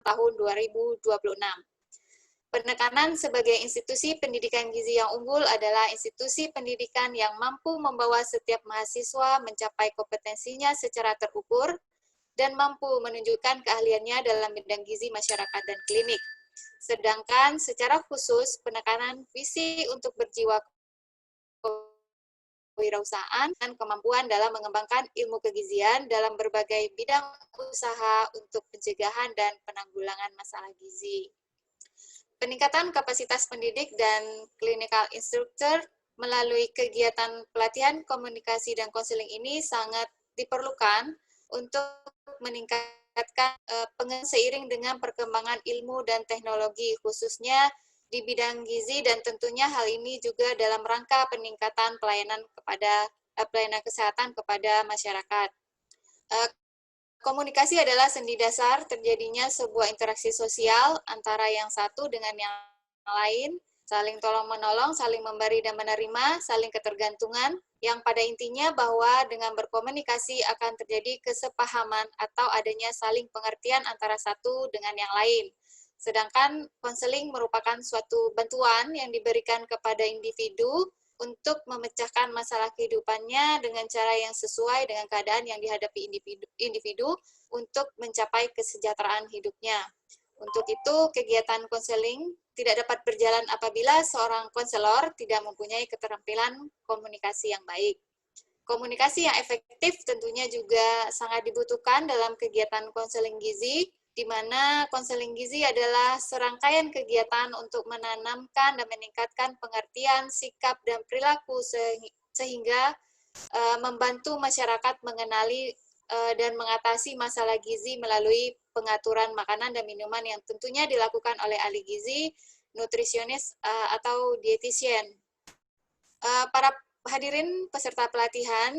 tahun 2026. Penekanan sebagai institusi pendidikan gizi yang unggul adalah institusi pendidikan yang mampu membawa setiap mahasiswa mencapai kompetensinya secara terukur dan mampu menunjukkan keahliannya dalam bidang gizi masyarakat dan klinik. Sedangkan secara khusus penekanan visi untuk berjiwa kewirausahaan dan kemampuan dalam mengembangkan ilmu kegizian dalam berbagai bidang usaha untuk pencegahan dan penanggulangan masalah gizi. Peningkatan kapasitas pendidik dan clinical instructor melalui kegiatan pelatihan komunikasi dan konseling ini sangat diperlukan untuk meningkatkan seiring dengan perkembangan ilmu dan teknologi, khususnya di bidang gizi, dan tentunya hal ini juga dalam rangka peningkatan pelayanan kesehatan kepada masyarakat. Komunikasi adalah sendi dasar terjadinya sebuah interaksi sosial antara yang satu dengan yang lain, saling tolong-menolong, saling memberi dan menerima, saling ketergantungan, yang pada intinya bahwa dengan berkomunikasi akan terjadi kesepahaman atau adanya saling pengertian antara satu dengan yang lain. Sedangkan konseling merupakan suatu bantuan yang diberikan kepada individu untuk memecahkan masalah kehidupannya dengan cara yang sesuai dengan keadaan yang dihadapi individu untuk mencapai kesejahteraan hidupnya. Untuk itu, kegiatan konseling tidak dapat berjalan apabila seorang konselor tidak mempunyai keterampilan komunikasi yang baik. Komunikasi yang efektif tentunya juga sangat dibutuhkan dalam kegiatan konseling gizi, di mana konseling gizi adalah serangkaian kegiatan untuk menanamkan dan meningkatkan pengertian, sikap, dan perilaku sehingga membantu masyarakat mengenali dan mengatasi masalah gizi melalui pengaturan makanan dan minuman yang tentunya dilakukan oleh ahli gizi, nutrisionis, atau dietitian. Para hadirin peserta pelatihan,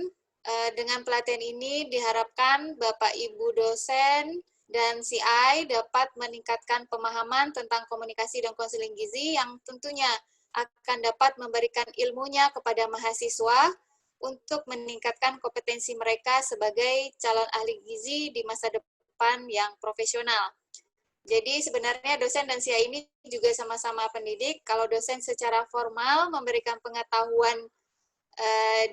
dengan pelatihan ini diharapkan Bapak Ibu dosen dan CI dapat meningkatkan pemahaman tentang komunikasi dan konseling gizi yang tentunya akan dapat memberikan ilmunya kepada mahasiswa untuk meningkatkan kompetensi mereka sebagai calon ahli gizi di masa depan yang profesional. Jadi sebenarnya dosen dan CI ini juga sama-sama pendidik. Kalau dosen secara formal memberikan pengetahuan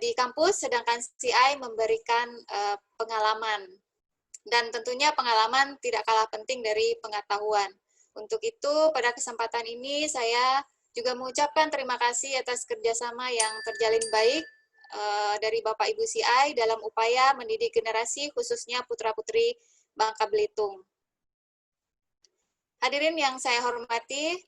di kampus, sedangkan CI memberikan pengalaman. Dan tentunya pengalaman tidak kalah penting dari pengetahuan. Untuk itu, pada kesempatan ini saya juga mengucapkan terima kasih atas kerjasama yang terjalin baik dari Bapak Ibu CI dalam upaya mendidik generasi, khususnya putra-putri Bangka Belitung. Hadirin yang saya hormati,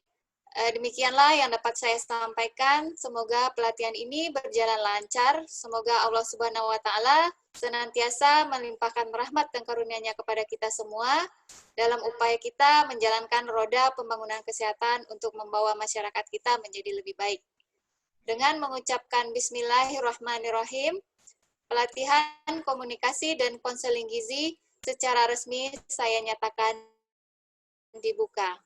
demikianlah yang dapat saya sampaikan. Semoga pelatihan ini berjalan lancar. Semoga Allah Subhanahu wa Ta'ala senantiasa melimpahkan rahmat dan karunia-Nya kepada kita semua dalam upaya kita menjalankan roda pembangunan kesehatan untuk membawa masyarakat kita menjadi lebih baik. Dengan mengucapkan Bismillahirrahmanirrahim, pelatihan komunikasi dan konseling gizi secara resmi saya nyatakan dibuka.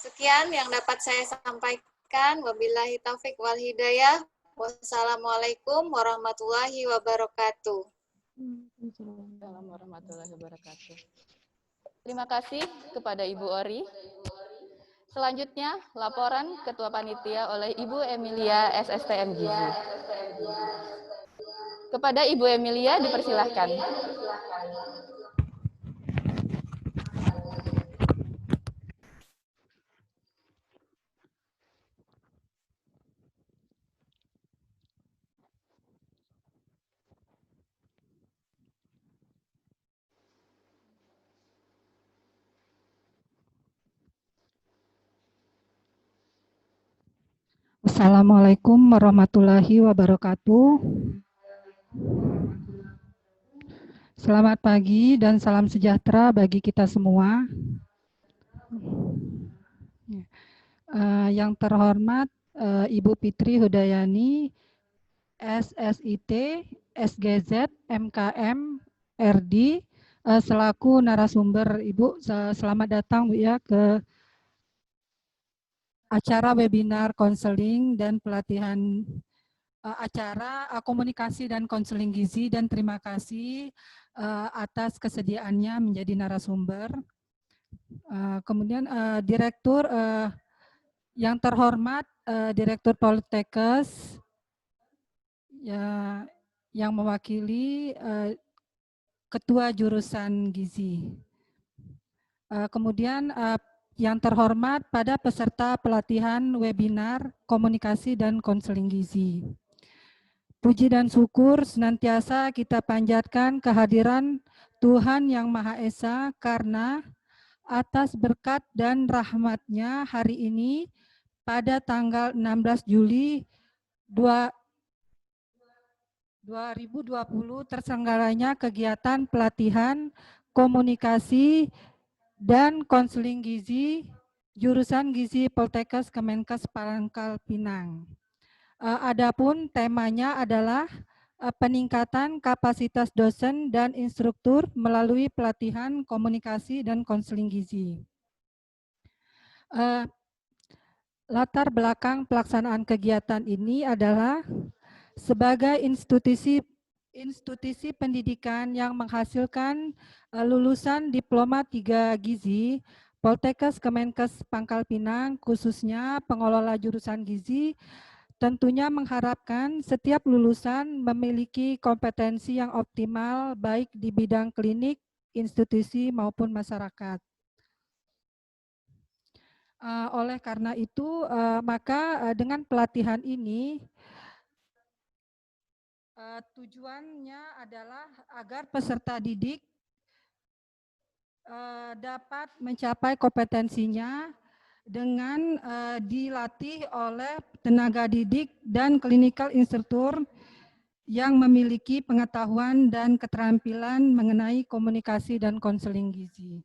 Sekian yang dapat saya sampaikan. Wabillahi taufik wal hidayah. Wassalamualaikum warahmatullahi wabarakatuh. Assalamualaikum warahmatullahi wabarakatuh. Terima kasih kepada Ibu Ori. Selanjutnya, laporan Ketua Panitia oleh Ibu Emilia SSTM Gizi. Kepada Ibu Emilia dipersilahkan. Assalamualaikum warahmatullahi wabarakatuh. Selamat pagi dan salam sejahtera bagi kita semua. Yang terhormat Ibu Fitri Hudayani, SSIT, SGZ, MKM, RD, selaku narasumber. Ibu, selamat datang Bu ya ke acara webinar konseling dan pelatihan acara komunikasi dan konseling gizi, dan terima kasih atas kesediaannya menjadi narasumber. Kemudian Direktur yang terhormat, Direktur Poltekkes ya, yang mewakili Ketua Jurusan Gizi. Kemudian yang terhormat pada peserta pelatihan webinar komunikasi dan konseling gizi. Puji dan syukur senantiasa kita panjatkan kehadiran Tuhan Yang Maha Esa karena atas berkat dan rahmat-Nya hari ini pada tanggal 16 Juli 2020 terselenggaranya kegiatan pelatihan komunikasi dan konseling gizi jurusan Gizi Poltekkes Kemenkes Pangkal Pinang. Adapun temanya adalah peningkatan kapasitas dosen dan instruktur melalui pelatihan komunikasi dan konseling gizi. Latar belakang pelaksanaan kegiatan ini adalah sebagai institusi pendidikan yang menghasilkan lulusan diploma 3 gizi, Poltekkes Kemenkes Pangkal Pinang khususnya pengelola jurusan gizi tentunya mengharapkan setiap lulusan memiliki kompetensi yang optimal baik di bidang klinik, institusi maupun masyarakat. Oleh karena itu, maka dengan pelatihan ini tujuannya adalah agar peserta didik dapat mencapai kompetensinya dengan dilatih oleh tenaga didik dan clinical instructor yang memiliki pengetahuan dan keterampilan mengenai komunikasi dan konseling gizi.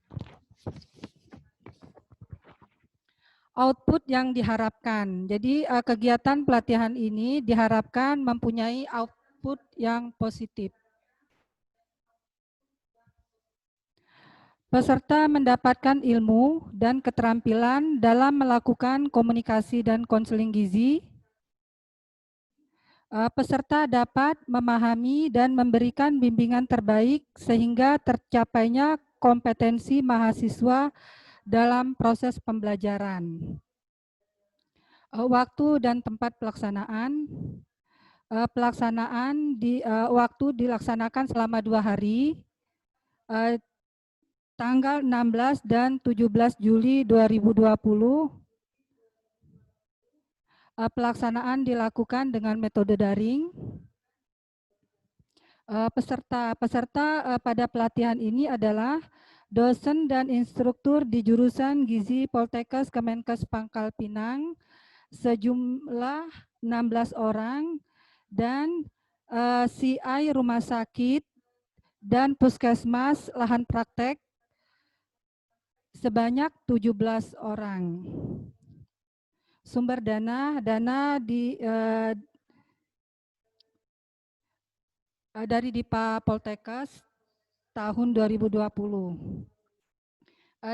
Output yang diharapkan. Jadi kegiatan pelatihan ini diharapkan mempunyai output yang positif. Peserta mendapatkan ilmu dan keterampilan dalam melakukan komunikasi dan konseling gizi. Peserta dapat memahami dan memberikan bimbingan terbaik sehingga tercapainya kompetensi mahasiswa dalam proses pembelajaran. Waktu dan tempat pelaksanaan. Waktu dilaksanakan selama 2 hari. Tanggal 16 dan 17 Juli 2020, pelaksanaan dilakukan dengan metode daring. Peserta pada pelatihan ini adalah dosen dan instruktur di jurusan Gizi Poltekkes Kemenkes Pangkal Pinang sejumlah 16 orang dan CI rumah sakit dan puskesmas lahan praktek sebanyak 17 orang. Sumber dana dari Dipa Poltekkes tahun 2020.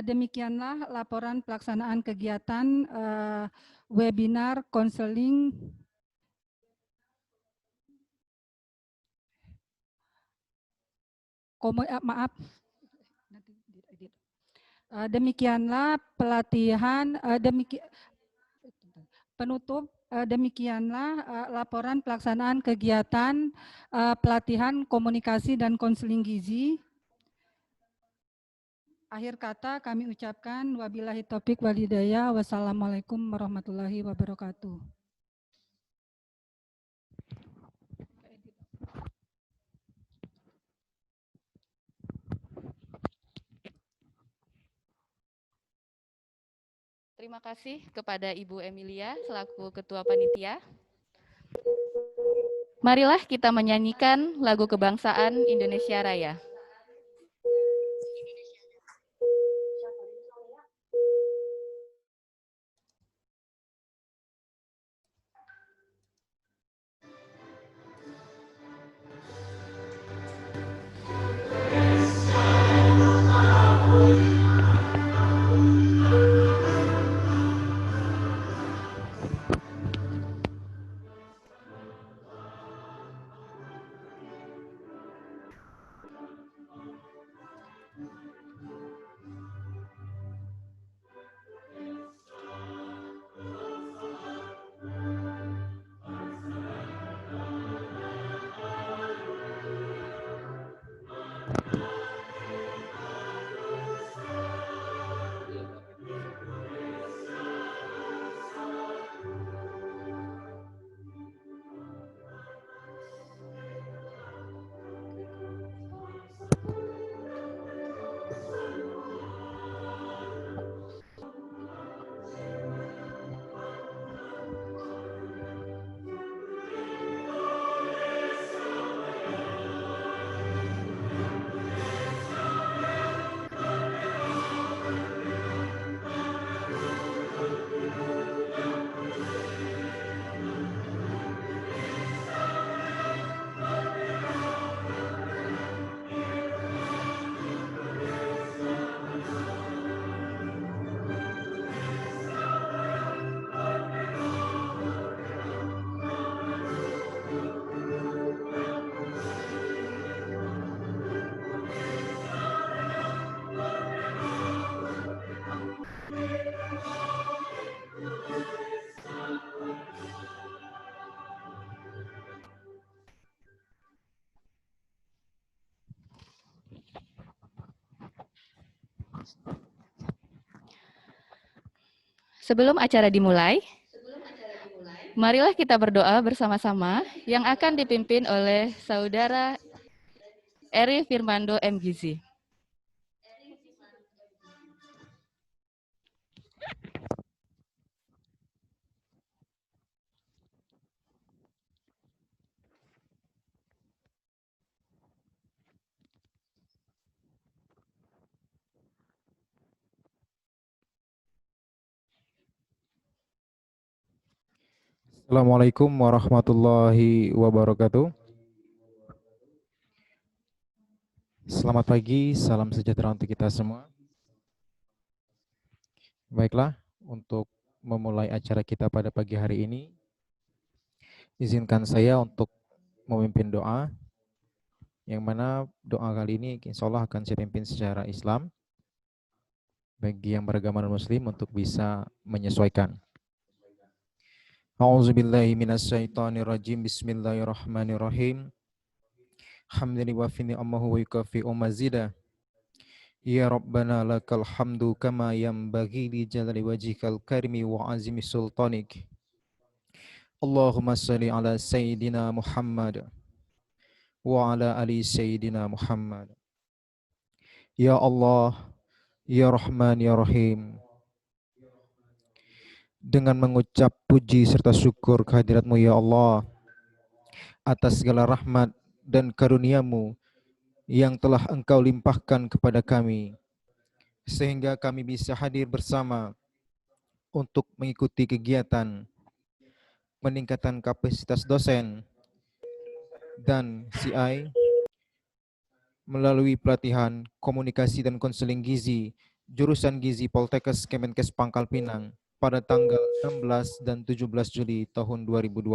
Demikianlah laporan pelaksanaan kegiatan webinar konseling demikianlah pelatihan penutup. Demikianlah laporan pelaksanaan kegiatan pelatihan komunikasi dan konseling gizi. Akhir kata kami ucapkan wabillahi taufiq wal hidayah. Wassalamualaikum warahmatullahi wabarakatuh. Terima kasih kepada Ibu Emilia selaku Ketua Panitia. Marilah kita menyanyikan lagu kebangsaan Indonesia Raya. Sebelum acara dimulai, marilah kita berdoa bersama-sama yang akan dipimpin oleh Saudara Eri Firmando M. Gizi. Assalamualaikum warahmatullahi wabarakatuh. Selamat pagi, salam sejahtera untuk kita semua. Baiklah, untuk memulai acara kita pada pagi hari ini, izinkan saya untuk memimpin doa, yang mana doa kali ini insya Allah akan saya pimpin secara Islam, bagi yang beragama Muslim untuk bisa menyesuaikan. A'udzubillahi minasyaitonirrajim. Bismillahirrahmanirrahim. Hamdani wa fi ni'amahu wa yukafi'u mazida. Ya Rabbana lakal hamdu kama yanbaghi li jalali wajhikal karimi wa azimi sultanik. Allahumma salli ala Sayyidina Muhammad wa ala ali Sayyidina Muhammad. Ya Allah, Ya Rahman, Ya Rahim, dengan mengucap puji serta syukur kehadirat-Mu ya Allah atas segala rahmat dan karunia-Mu yang telah Engkau limpahkan kepada kami sehingga kami bisa hadir bersama untuk mengikuti kegiatan meningkatkan kapasitas dosen dan CI melalui pelatihan komunikasi dan konseling gizi jurusan Gizi Poltekkes Kemenkes Pangkal Pinang pada tanggal 16 dan 17 Juli tahun 2020.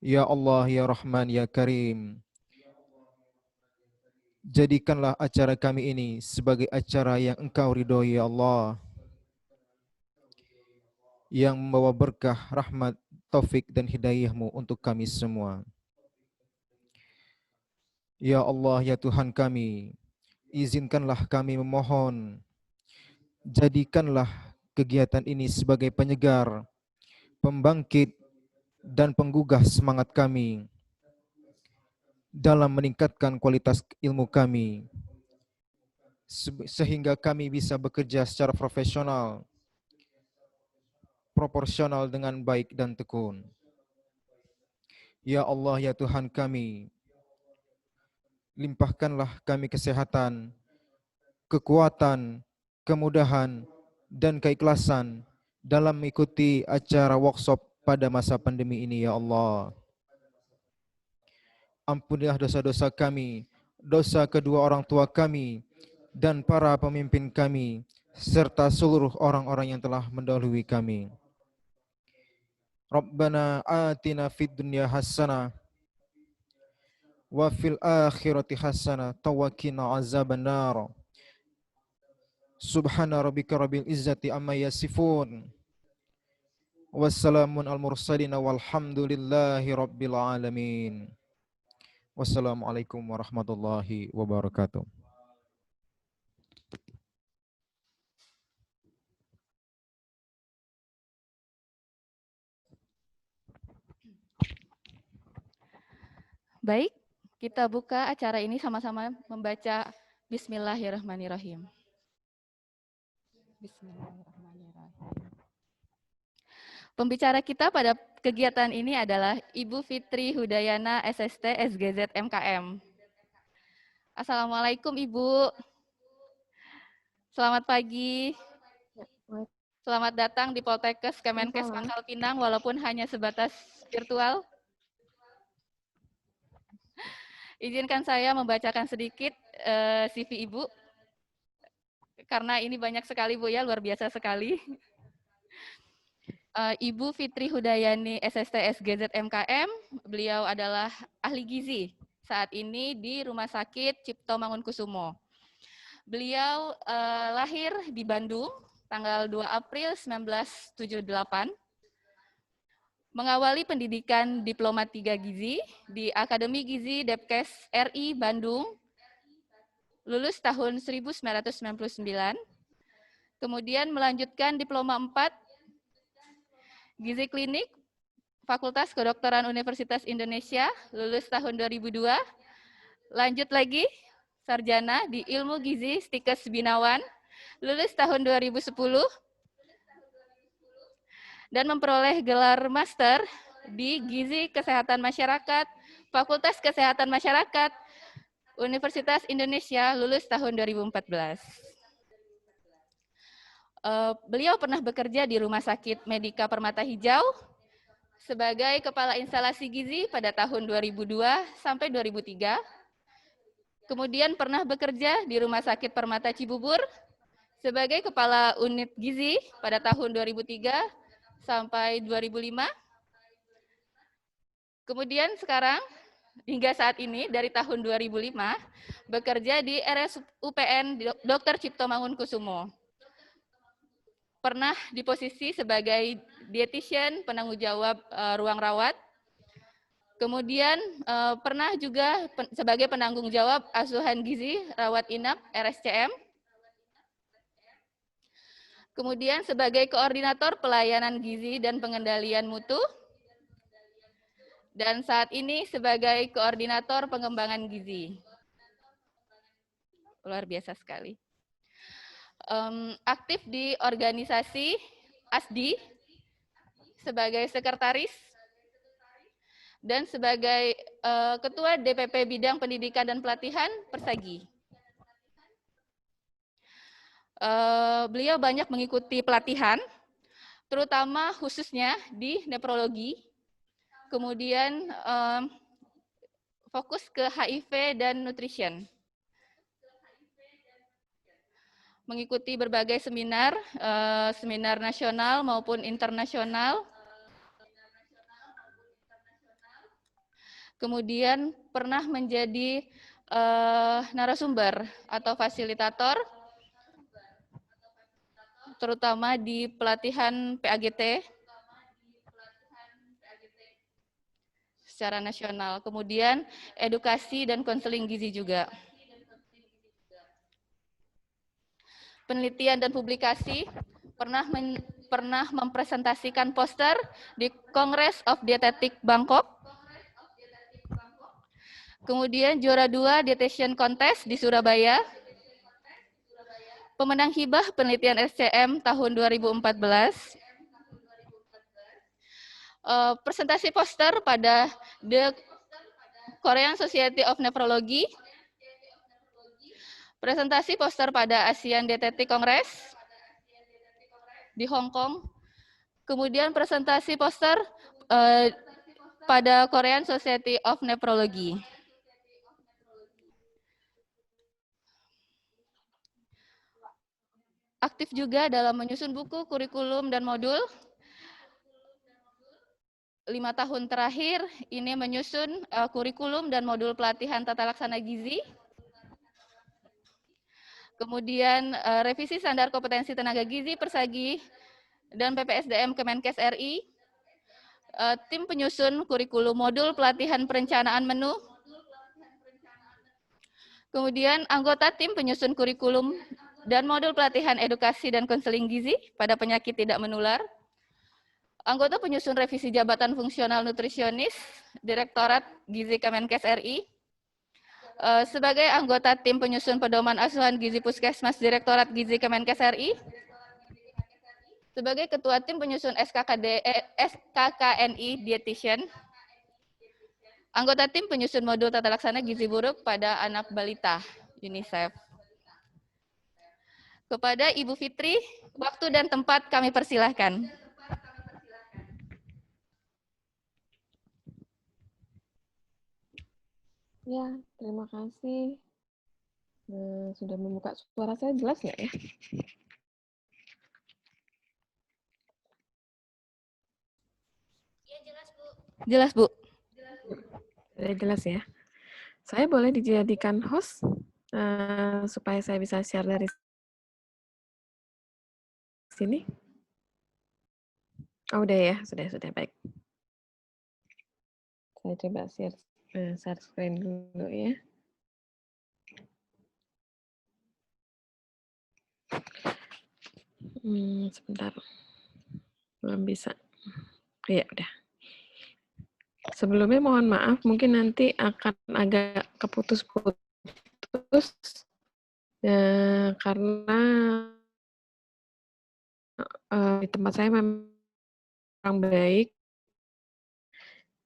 Ya Allah, Ya Rahman, Ya Karim, jadikanlah acara kami ini sebagai acara yang Engkau ridhoi ya Allah, yang membawa berkah, rahmat, taufik dan hidayah-Mu untuk kami semua. Ya Allah, ya Tuhan kami, izinkanlah kami memohon, jadikanlah kegiatan ini sebagai penyegar, pembangkit, dan penggugah semangat kami dalam meningkatkan kualitas ilmu kami, sehingga kami bisa bekerja secara profesional, proporsional dengan baik dan tekun. Ya Allah, ya Tuhan kami, limpahkanlah kami kesehatan, kekuatan, kemudahan, dan keikhlasan dalam mengikuti acara workshop pada masa pandemi ini ya Allah. Ampunilah dosa-dosa kami, dosa kedua orang tua kami, dan para pemimpin kami, serta seluruh orang-orang yang telah mendahului kami. Rabbana atina fid dunya hasanah wa fil akhirati hasanah wa qina azabannar. Subhana rabbika rabbil izzati amma yasifun Wassalamun al mursalin walhamdulillahi rabbil alamin. Wassalamualaikum warahmatullahi wabarakatuh. Baik, kita buka acara ini sama-sama membaca Bismillahirrahmanirrahim. Bismillahirrahmanirrahim. Pembicara kita pada kegiatan ini adalah Ibu Fitri Hudayana, SST, SGZ, MKM. Assalamualaikum Ibu. Selamat pagi. Selamat datang di Poltekkes Kemenkes Pangkal Pinang, walaupun hanya sebatas virtual. Izinkan saya membacakan sedikit CV Ibu, karena ini banyak sekali Bu ya, luar biasa sekali. Ibu Fitri Hudayani, SST, SGZ, MKM, beliau adalah ahli gizi saat ini di Rumah Sakit Cipto Mangunkusumo. Beliau lahir di Bandung tanggal 2 April 1978, mengawali pendidikan Diploma 3 Gizi di Akademi Gizi Depkes RI Bandung, lulus tahun 1999, kemudian melanjutkan Diploma 4 Gizi Klinik Fakultas Kedokteran Universitas Indonesia, lulus tahun 2002, lanjut lagi sarjana di Ilmu Gizi Stikes Binawan, lulus tahun 2010, dan memperoleh gelar master di Gizi Kesehatan Masyarakat, Fakultas Kesehatan Masyarakat, Universitas Indonesia, lulus tahun 2014. Beliau pernah bekerja di Rumah Sakit Medika Permata Hijau sebagai Kepala Instalasi Gizi pada tahun 2002 sampai 2003. Kemudian pernah bekerja di Rumah Sakit Permata Cibubur sebagai Kepala Unit Gizi pada tahun 2003 sampai 2005. Kemudian sekarang hingga saat ini dari tahun 2005 bekerja di RSUPN Dr. Cipto Mangunkusumo. Pernah di posisi sebagai dietitian penanggung jawab ruang rawat. Kemudian pernah juga sebagai penanggung jawab asuhan gizi rawat inap RSCM. Kemudian sebagai koordinator pelayanan gizi dan pengendalian mutu. Dan saat ini sebagai koordinator pengembangan gizi. Luar biasa sekali. Aktif di organisasi ASDI sebagai sekretaris dan sebagai ketua DPP Bidang Pendidikan dan Pelatihan Persagi. Beliau banyak mengikuti pelatihan, terutama khususnya di nefrologi, kemudian fokus ke HIV dan nutrition. Mengikuti berbagai seminar, seminar nasional maupun internasional. Kemudian pernah menjadi narasumber atau fasilitator, terutama di pelatihan PAGT secara nasional. Kemudian edukasi dan konseling gizi juga. Penelitian dan publikasi, pernah mempresentasikan poster di Congress of Dietetic Bangkok. Kemudian juara 2 Dietitian Contest di Surabaya. Pemenang hibah penelitian SCM tahun 2014. Presentasi poster pada The Korean Society of Nephrology. Presentasi poster pada ASEAN Dietetic Congress di Hong Kong. Kemudian presentasi poster pada Korean Society of Nephrology. Aktif juga dalam menyusun buku, kurikulum, dan modul. 5 tahun terakhir ini menyusun kurikulum dan modul pelatihan tata laksana gizi. Kemudian revisi standar kompetensi tenaga gizi Persagi dan PPSDM Kemenkes RI, tim penyusun kurikulum modul pelatihan perencanaan menu, kemudian anggota tim penyusun kurikulum dan modul pelatihan edukasi dan konseling gizi pada penyakit tidak menular, anggota penyusun revisi jabatan fungsional nutrisionis, Direktorat Gizi Kemenkes RI, sebagai anggota tim penyusun pedoman asuhan gizi Puskesmas Direktorat Gizi Kemenkes RI, sebagai ketua tim penyusun SKKNI Dietitian, anggota tim penyusun modul tata laksana gizi buruk pada anak balita UNICEF. Kepada Ibu Fitri, waktu dan tempat kami persilahkan. Ya, terima kasih. Sudah membuka suara saya jelas nggak ya? Jelas, Bu. Sudah jelas ya. Saya boleh dijadikan host supaya saya bisa share dari sini? Oh, udah ya, sudah baik. Saya coba share screen dulu ya. Sebentar. Belum bisa. Ya, udah. Sebelumnya mohon maaf, mungkin nanti akan agak keputus-putus karena di tempat saya memang baik.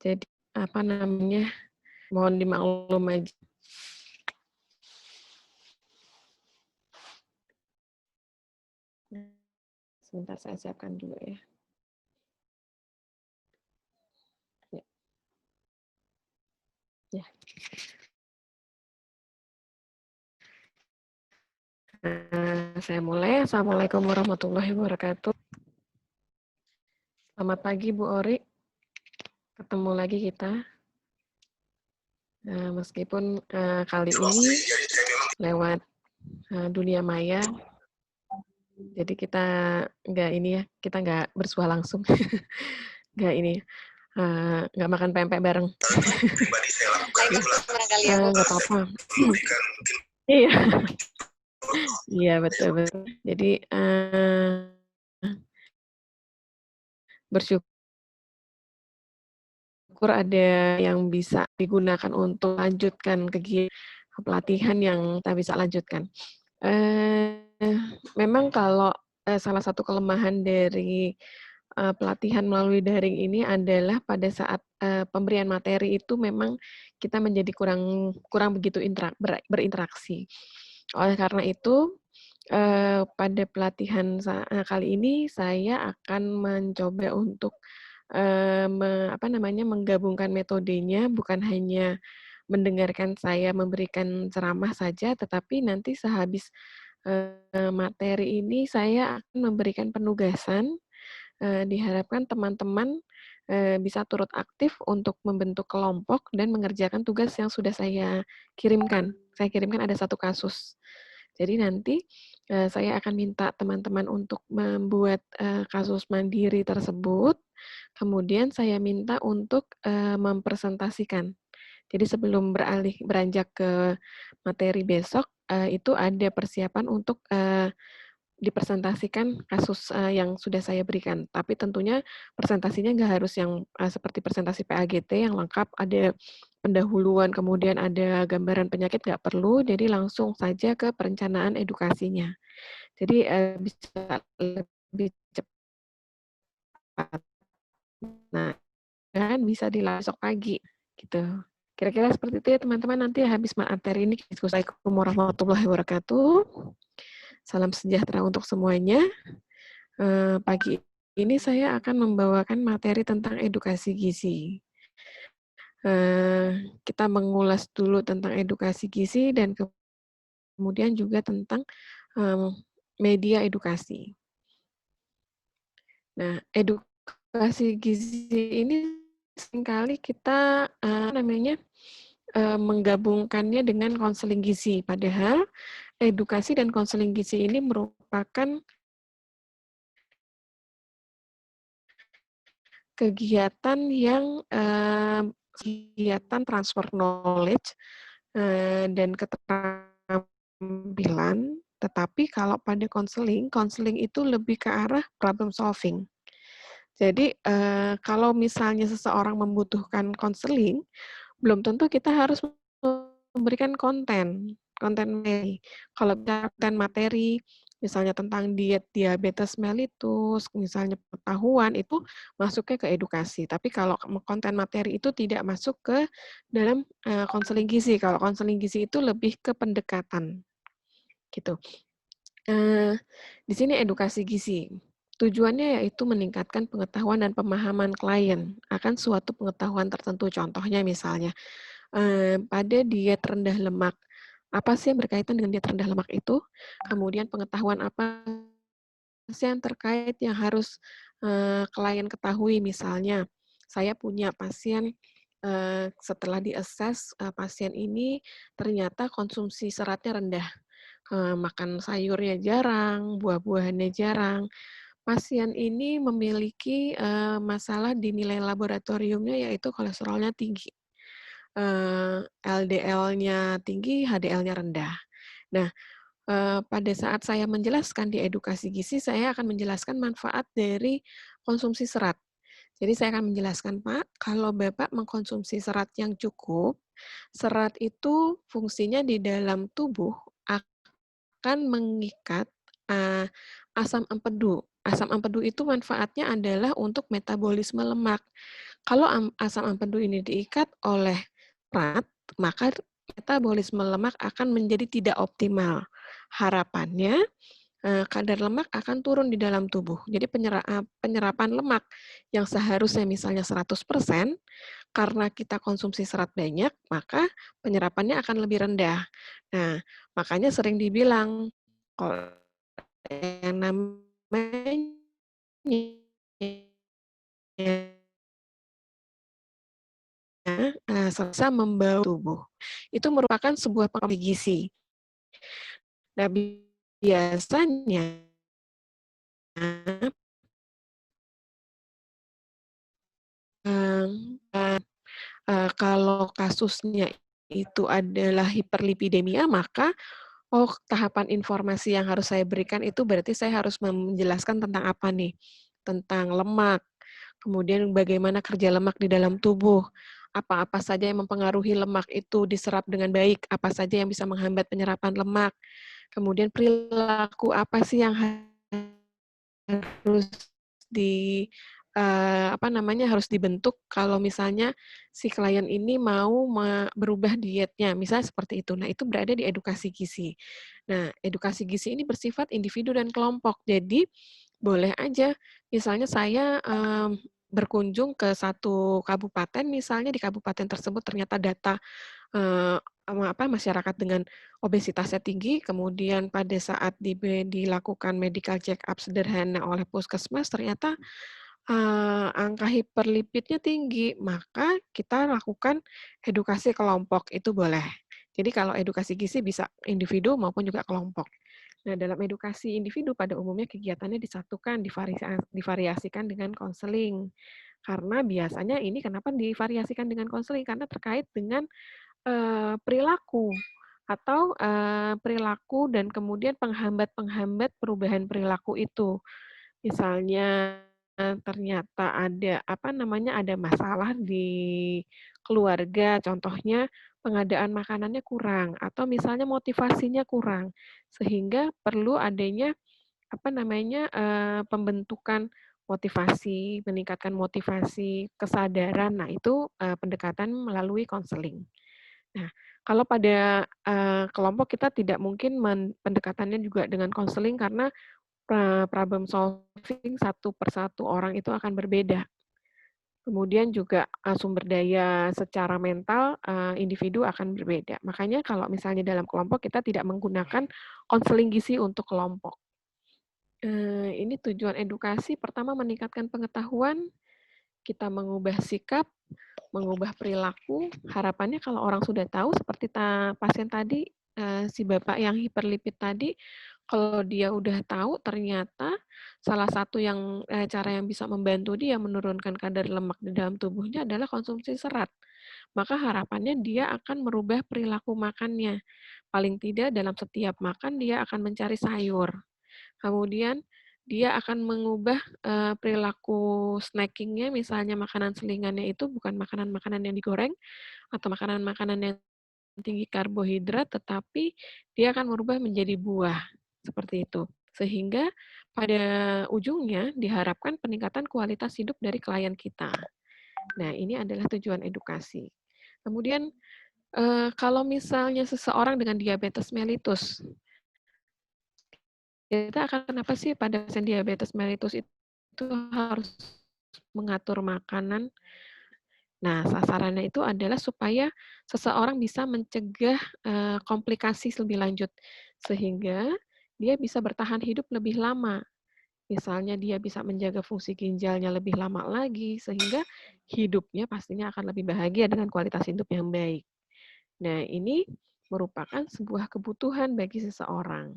Jadi apa namanya? Mohon dimaklum aja. Sebentar saya siapkan dulu ya. Ya. Saya mulai. Assalamualaikum warahmatullahi wabarakatuh. Selamat pagi Bu Ori. Ketemu lagi kita. Meskipun kali ini lewat dunia maya. Jadi kita nggak bersua langsung. Nggak makan pempek bareng. Nggak apa-apa. Iya. Iya, betul. Jadi bersyukur ada yang bisa digunakan untuk lanjutkan kegiatan pelatihan yang kita bisa lanjutkan. Memang kalau salah satu kelemahan dari pelatihan melalui daring ini adalah pada saat pemberian materi itu memang kita menjadi kurang begitu berinteraksi. Oleh karena itu, pada pelatihan kali ini saya akan mencoba untuk menggabungkan metodenya, bukan hanya mendengarkan saya memberikan ceramah saja, tetapi nanti sehabis materi ini saya akan memberikan penugasan. Diharapkan teman-teman bisa turut aktif untuk membentuk kelompok dan mengerjakan tugas yang sudah saya kirimkan. Saya kirimkan ada 1 kasus. Jadi nanti saya akan minta teman-teman untuk membuat kasus mandiri tersebut, kemudian saya minta untuk mempresentasikan. Jadi sebelum beranjak ke materi besok, itu ada persiapan untuk dipresentasikan kasus yang sudah saya berikan. Tapi tentunya presentasinya nggak harus yang seperti presentasi PAGT yang lengkap, ada pendahuluan, kemudian ada gambaran penyakit, nggak perlu, jadi langsung saja ke perencanaan edukasinya. Jadi bisa lebih cepat. Nah, kan bisa besok pagi, gitu. Kira-kira seperti itu ya teman-teman, nanti habis materi ini. Assalamualaikum warahmatullahi wabarakatuh. Salam sejahtera untuk semuanya. Pagi ini saya akan membawakan materi tentang edukasi gizi. Kita mengulas dulu tentang edukasi gizi dan kemudian juga tentang media edukasi. Nah, edukasi gizi ini seringkali kita menggabungkannya dengan konseling gizi. Padahal edukasi dan konseling gizi ini merupakan kegiatan yang kegiatan transfer knowledge dan keterampilan, tetapi kalau pada konseling itu lebih ke arah problem solving. Jadi, kalau misalnya seseorang membutuhkan konseling, belum tentu kita harus memberikan konten materi. Kalau konten materi, misalnya tentang diet diabetes mellitus, misalnya pengetahuan, itu masuknya ke edukasi. Tapi kalau konten materi itu tidak masuk ke dalam konseling gizi. Kalau konseling gizi itu lebih ke pendekatan, gitu. Di sini edukasi gizi. Tujuannya yaitu meningkatkan pengetahuan dan pemahaman klien akan suatu pengetahuan tertentu. Contohnya misalnya, pada diet rendah lemak. Apa sih yang berkaitan dengan diet rendah lemak itu? Kemudian pengetahuan apa sih yang terkait yang harus klien ketahui? Misalnya, saya punya pasien, setelah di-assess, pasien ini ternyata konsumsi seratnya rendah. Makan sayurnya jarang, buah-buahannya jarang. Pasien ini memiliki masalah di nilai laboratoriumnya yaitu kolesterolnya tinggi. LDL-nya tinggi, HDL-nya rendah. Nah, pada saat saya menjelaskan di edukasi gizi, saya akan menjelaskan manfaat dari konsumsi serat. Jadi saya akan menjelaskan, Pak, kalau Bapak mengkonsumsi serat yang cukup, serat itu fungsinya di dalam tubuh akan mengikat asam empedu. Asam empedu itu manfaatnya adalah untuk metabolisme lemak. Kalau asam empedu ini diikat oleh serat, maka metabolisme lemak akan menjadi tidak optimal. Harapannya, kadar lemak akan turun di dalam tubuh. Jadi penyerapan lemak yang seharusnya misalnya 100%, karena kita konsumsi serat banyak, maka penyerapannya akan lebih rendah. Nah, makanya sering dibilang, kalau yang namanya selesa membawa tubuh. Itu merupakan sebuah pengaruh gizi. Nah, biasanya kalau kasusnya itu adalah hiperlipidemia, maka tahapan informasi yang harus saya berikan itu berarti saya harus menjelaskan tentang apa nih? Tentang lemak, kemudian bagaimana kerja lemak di dalam tubuh, apa-apa saja yang mempengaruhi lemak itu diserap dengan baik, apa saja yang bisa menghambat penyerapan lemak, kemudian perilaku apa sih yang harus di harus dibentuk kalau misalnya si klien ini mau berubah dietnya, misalnya seperti itu. Nah, itu berada di edukasi gizi. Nah, edukasi gizi ini bersifat individu dan kelompok. Jadi, boleh aja misalnya saya berkunjung ke satu kabupaten, misalnya di kabupaten tersebut ternyata data masyarakat dengan obesitasnya tinggi, kemudian pada saat dilakukan medical check up sederhana oleh puskesmas, ternyata angka hiperlipidnya tinggi, maka kita lakukan edukasi kelompok, itu boleh. Jadi kalau edukasi gizi bisa individu maupun juga kelompok. Nah, dalam edukasi individu pada umumnya kegiatannya disatukan, divariasikan dengan konseling. Karena biasanya ini kenapa divariasikan dengan konseling? Karena terkait dengan perilaku atau perilaku dan kemudian penghambat-penghambat perubahan perilaku itu. Misalnya ternyata ada masalah di keluarga, contohnya pengadaan makanannya kurang atau misalnya motivasinya kurang, sehingga perlu adanya pembentukan motivasi, meningkatkan motivasi, kesadaran. Nah, itu pendekatan melalui konseling. Nah, kalau pada kelompok kita tidak mungkin pendekatannya juga dengan konseling karena problem solving satu persatu orang itu akan berbeda. Kemudian juga sumber daya secara mental individu akan berbeda. Makanya kalau misalnya dalam kelompok kita tidak menggunakan konseling gizi untuk kelompok. Ini tujuan edukasi, pertama meningkatkan pengetahuan, kita mengubah sikap, mengubah perilaku. Harapannya kalau orang sudah tahu seperti pasien tadi, si bapak yang hiperlipid tadi, Kalau dia udah tahu ternyata salah satu yang cara yang bisa membantu dia menurunkan kadar lemak di dalam tubuhnya adalah konsumsi serat. Maka harapannya dia akan merubah perilaku makannya. Paling tidak dalam setiap makan dia akan mencari sayur. Kemudian dia akan mengubah, perilaku snacking-nya, misalnya makanan selingannya itu bukan makanan-makanan yang digoreng atau makanan-makanan yang tinggi karbohidrat, tetapi dia akan merubah menjadi buah, seperti itu. Sehingga pada ujungnya diharapkan peningkatan kualitas hidup dari klien kita. Nah, ini adalah tujuan edukasi. Kemudian, kalau misalnya seseorang dengan diabetes mellitus, kita akan kenapa sih pada pasien diabetes mellitus itu harus mengatur makanan. Nah, sasarannya itu adalah supaya seseorang bisa mencegah, komplikasi lebih lanjut, sehingga dia bisa bertahan hidup lebih lama. Misalnya dia bisa menjaga fungsi ginjalnya lebih lama lagi, sehingga hidupnya pastinya akan lebih bahagia dengan kualitas hidup yang baik. Nah, ini merupakan sebuah kebutuhan bagi seseorang.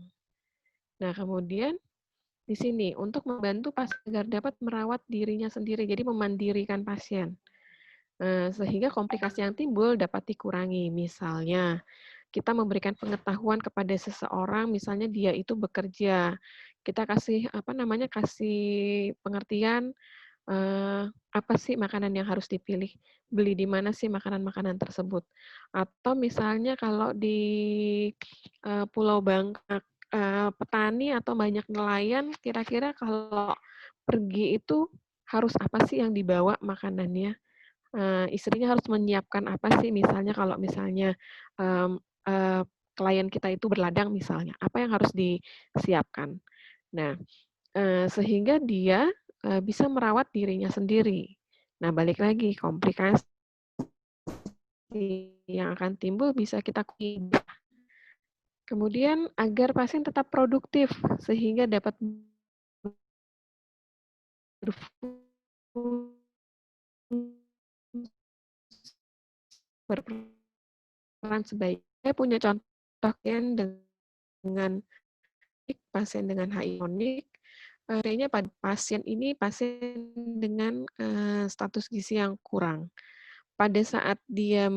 Nah, kemudian di sini untuk membantu pasien agar dapat merawat dirinya sendiri, jadi memandirikan pasien. Sehingga komplikasi yang timbul dapat dikurangi. Misalnya, kita memberikan pengetahuan kepada seseorang, misalnya dia itu bekerja, kita kasih kasih pengertian apa sih makanan yang harus dipilih, beli di mana sih makanan-makanan tersebut. Atau misalnya kalau di Pulau Bangka, petani atau banyak nelayan, kira-kira kalau pergi itu harus apa sih yang dibawa makanannya? Istrinya harus menyiapkan apa sih, misalnya kalau misalnya, mmm, klien kita itu berladang misalnya, apa yang harus disiapkan. Nah, sehingga dia, bisa merawat dirinya sendiri. Nah, balik lagi, komplikasi yang akan timbul bisa kita kurangi. Kemudian agar pasien tetap produktif, sehingga dapat berperan sebaik. Saya punya contoh pasien dengan pasien dengan HIV kronik, kayaknya pada pasien ini pasien dengan, status gizi yang kurang. Pada saat dia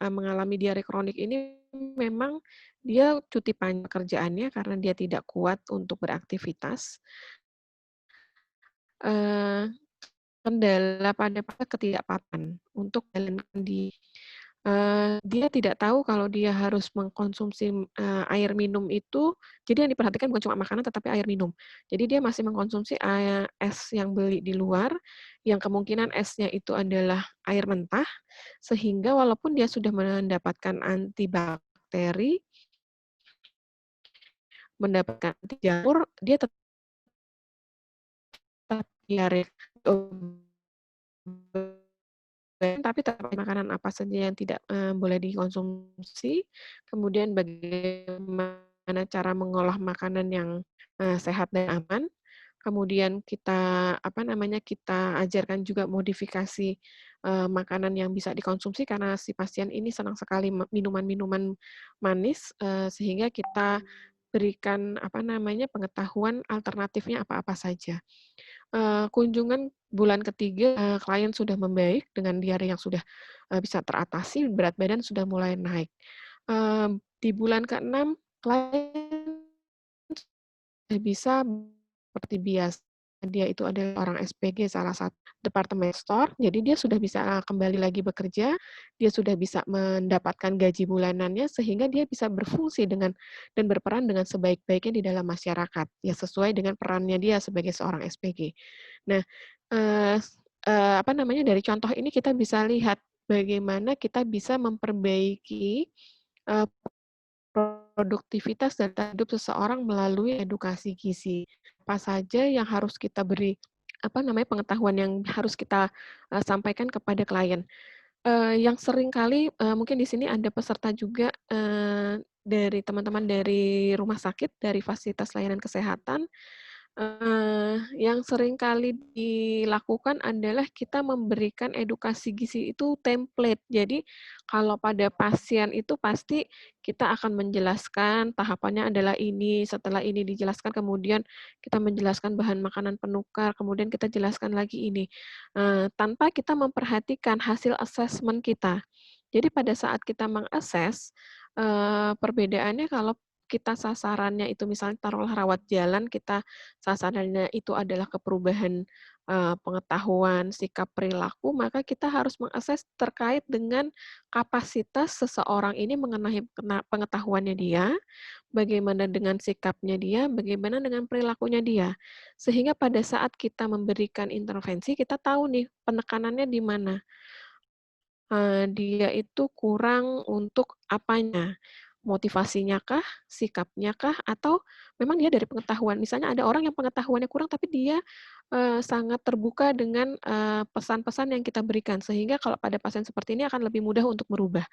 mengalami diare kronik ini memang dia cuti panjang pekerjaannya karena dia tidak kuat untuk beraktivitas. Eee, Kendala pada ketidakpatuhan untuk menjalankan dia tidak tahu kalau dia harus mengkonsumsi, air minum itu jadi yang diperhatikan bukan cuma makanan tetapi air minum. Jadi dia masih mengkonsumsi es yang beli di luar, yang kemungkinan esnya itu adalah air mentah, sehingga walaupun dia sudah mendapatkan antibakteri, mendapatkan anti jamur, dia tetap diare. Tapi tetap makanan apa saja yang tidak, boleh dikonsumsi, kemudian bagaimana cara mengolah makanan yang, sehat dan aman, kemudian kita ajarkan juga modifikasi, makanan yang bisa dikonsumsi karena si pasien ini senang sekali minuman-minuman manis, sehingga kita berikan, pengetahuan alternatifnya apa-apa saja. Kunjungan bulan ketiga, klien sudah membaik dengan diare yang sudah, bisa teratasi, berat badan sudah mulai naik. Di bulan ke-6 klien sudah bisa seperti biasa. Dia itu adalah orang SPG salah satu departemen store, jadi dia sudah bisa kembali lagi bekerja, dia sudah bisa mendapatkan gaji bulanannya, sehingga dia bisa berfungsi dan berperan dengan sebaik-baiknya di dalam masyarakat, ya sesuai dengan perannya dia sebagai seorang SPG. Nah, dari contoh ini kita bisa lihat bagaimana kita bisa memperbaiki, eee, produktivitas dan hidup seseorang melalui edukasi gizi. Apa saja yang harus kita beri, pengetahuan yang harus kita, sampaikan kepada klien. Yang sering kali, mungkin di sini ada peserta juga, dari teman-teman dari rumah sakit, dari fasilitas layanan kesehatan, Yang sering kali dilakukan adalah kita memberikan edukasi gizi itu template. Jadi kalau pada pasien itu pasti kita akan menjelaskan tahapannya adalah ini, setelah ini dijelaskan kemudian kita menjelaskan bahan makanan penukar, kemudian kita jelaskan lagi ini, tanpa kita memperhatikan hasil asesmen kita. Jadi pada saat kita mengakses, perbedaannya kalau kita sasarannya itu misalnya taruhlah rawat jalan, kita sasarannya itu adalah keperubahan, pengetahuan, sikap perilaku, maka kita harus mengakses terkait dengan kapasitas seseorang ini mengenai pengetahuannya dia, bagaimana dengan sikapnya dia, bagaimana dengan perilakunya dia. Sehingga pada saat kita memberikan intervensi, kita tahu nih penekanannya di mana. Dia itu kurang untuk apanya? Motivasinya kah? Sikapnya kah? Atau memang dia dari pengetahuan? Misalnya ada orang yang pengetahuannya kurang, tapi dia, sangat terbuka dengan, pesan-pesan yang kita berikan, sehingga kalau pada pasien seperti ini akan lebih mudah untuk berubah.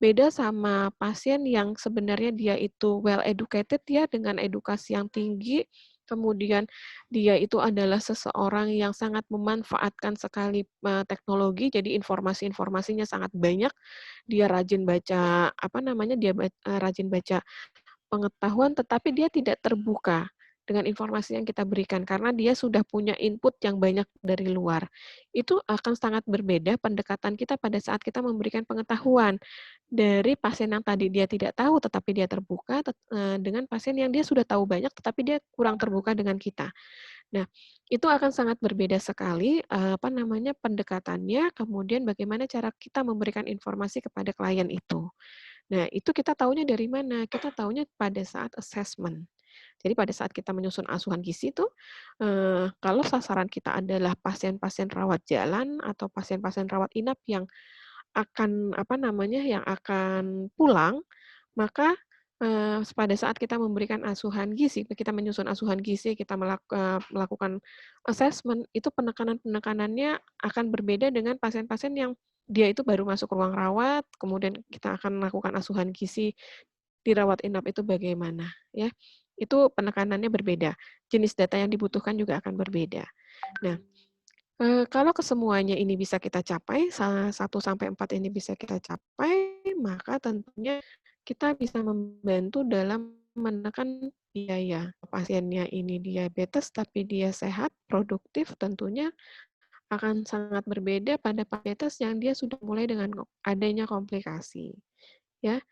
Beda sama pasien yang sebenarnya dia itu well educated ya, dengan edukasi yang tinggi, kemudian dia itu adalah seseorang yang sangat memanfaatkan sekali, teknologi, jadi informasi-informasinya sangat banyak, dia rajin baca, apa namanya, rajin baca pengetahuan, tetapi dia tidak terbuka dengan informasi yang kita berikan, karena dia sudah punya input yang banyak dari luar. Itu akan sangat berbeda pendekatan kita pada saat kita memberikan pengetahuan. Dari pasien yang tadi dia tidak tahu, tetapi dia terbuka, dengan pasien yang dia sudah tahu banyak, tetapi dia kurang terbuka dengan kita. Nah, itu akan sangat berbeda sekali, apa namanya, pendekatannya, kemudian bagaimana cara kita memberikan informasi kepada klien itu. Nah, itu kita taunya dari mana? Kita taunya pada saat assessment. Jadi pada saat kita menyusun asuhan gizi itu, kalau sasaran kita adalah pasien-pasien rawat jalan atau pasien-pasien rawat inap yang akan, apa namanya, yang akan pulang, maka, pada saat kita memberikan asuhan gizi, kita menyusun asuhan gizi, kita melakukan assessment, itu penekanan-penekanannya akan berbeda dengan pasien-pasien yang dia itu baru masuk ruang rawat, kemudian kita akan melakukan asuhan gizi di rawat inap itu bagaimana, ya. Itu penekanannya berbeda. Jenis data yang dibutuhkan juga akan berbeda. Nah, kalau kesemuanya ini bisa kita capai, 1-4 ini bisa kita capai, maka tentunya kita bisa membantu dalam menekan biaya. Pasiennya ini diabetes, tapi dia sehat, produktif, tentunya akan sangat berbeda pada diabetes yang dia sudah mulai dengan adanya komplikasi. Ya,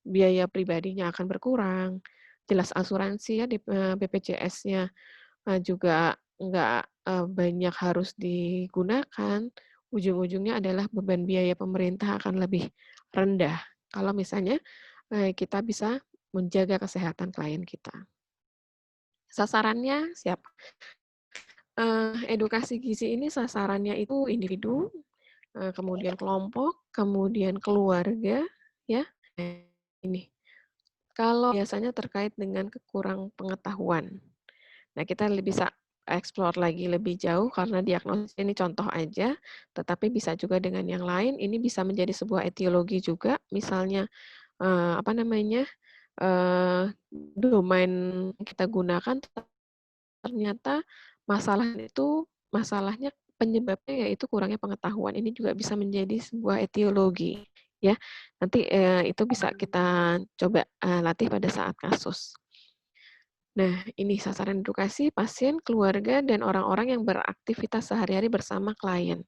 biaya pribadinya akan berkurang, jelas asuransi ya di BPJS-nya juga nggak banyak harus digunakan, ujung-ujungnya adalah beban biaya pemerintah akan lebih rendah kalau misalnya kita bisa menjaga kesehatan klien kita. Sasarannya siapa? Edukasi gizi ini sasarannya itu individu, kemudian kelompok, kemudian keluarga, ya. Ini, kalau biasanya terkait dengan kekurang pengetahuan. Nah, kita bisa explore lagi lebih jauh karena diagnosis ini contoh aja, tetapi bisa juga dengan yang lain. Ini bisa menjadi sebuah etiologi juga, misalnya apa namanya, domain kita gunakan ternyata masalahnya penyebabnya yaitu kurangnya pengetahuan. Ini juga bisa menjadi sebuah etiologi, ya. Nanti itu bisa kita coba latih pada saat kasus. Nah, ini sasaran edukasi pasien, keluarga, dan orang-orang yang beraktivitas sehari-hari bersama klien.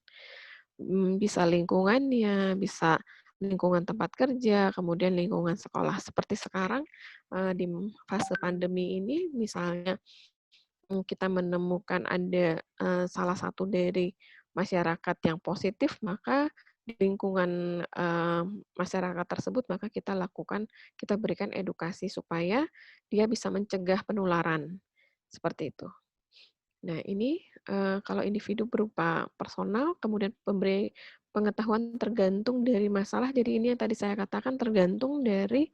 Bisa lingkungannya, bisa lingkungan tempat kerja, kemudian lingkungan sekolah. Seperti sekarang di fase pandemi ini, misalnya kita menemukan ada salah satu dari masyarakat yang positif, maka di lingkungan masyarakat tersebut, maka kita berikan edukasi supaya dia bisa mencegah penularan, seperti itu. Nah, ini kalau individu berupa personal, kemudian pemberi pengetahuan tergantung dari masalah, jadi ini yang tadi saya katakan tergantung dari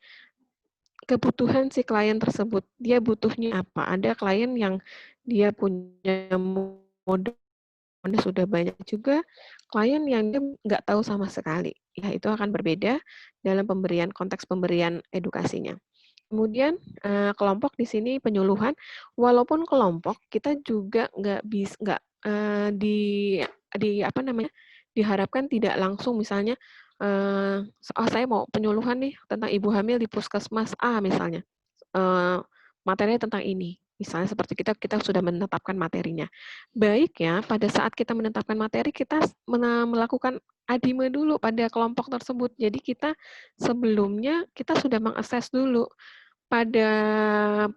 kebutuhan si klien tersebut. Dia butuhnya apa? Ada klien yang dia punya modal sudah banyak juga, klien yang dia nggak tahu sama sekali. Ya, itu akan berbeda dalam konteks pemberian edukasinya. Kemudian kelompok di sini penyuluhan, walaupun kelompok kita juga nggak apa namanya, diharapkan tidak langsung misalnya, oh saya mau penyuluhan nih tentang ibu hamil di puskesmas A misalnya, materinya tentang ini, misalnya seperti kita sudah menetapkan materinya. Baiknya pada saat kita menetapkan materi kita melakukan adime dulu pada kelompok tersebut. Jadi kita sebelumnya kita sudah mengakses dulu pada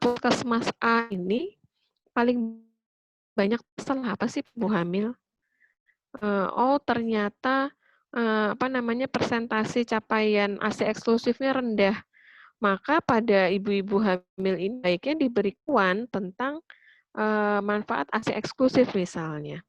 puskesmas A ini paling banyak masalah apa sih ibu hamil? Oh ternyata apa namanya persentase capaian ASI eksklusifnya rendah. Maka pada ibu-ibu hamil ini baiknya diberikan tentang manfaat ASI eksklusif misalnya.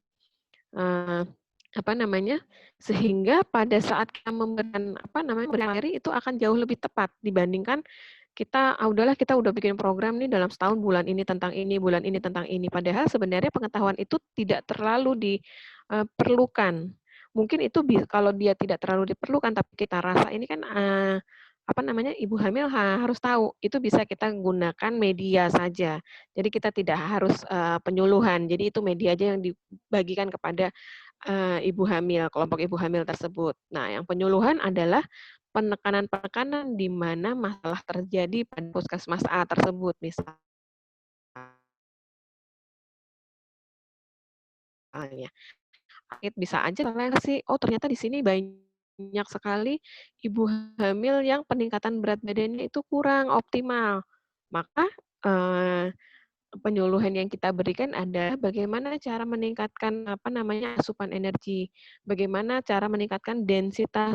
Apa namanya? Sehingga pada saat kita memberikan apa namanya materi itu akan jauh lebih tepat dibandingkan kita udahlah kita udah bikin program nih dalam setahun bulan ini tentang ini, bulan ini tentang ini. Padahal sebenarnya pengetahuan itu tidak terlalu diperlukan. Mungkin itu kalau dia tidak terlalu diperlukan, tapi kita rasa ini kan apa namanya ibu hamil harus tahu. Itu bisa kita gunakan media saja. Jadi kita tidak harus penyuluhan. Jadi itu media aja yang dibagikan kepada ibu hamil, kelompok ibu hamil tersebut. Nah, yang penyuluhan adalah penekanan-penekanan di mana masalah terjadi pada puskesmas A tersebut, misalnya. Bisa aja sih, oh ternyata di sini banyak sekali ibu hamil yang peningkatan berat badannya itu kurang optimal. Maka penyuluhan yang kita berikan adalah bagaimana cara meningkatkan apa namanya asupan energi, bagaimana cara meningkatkan densitas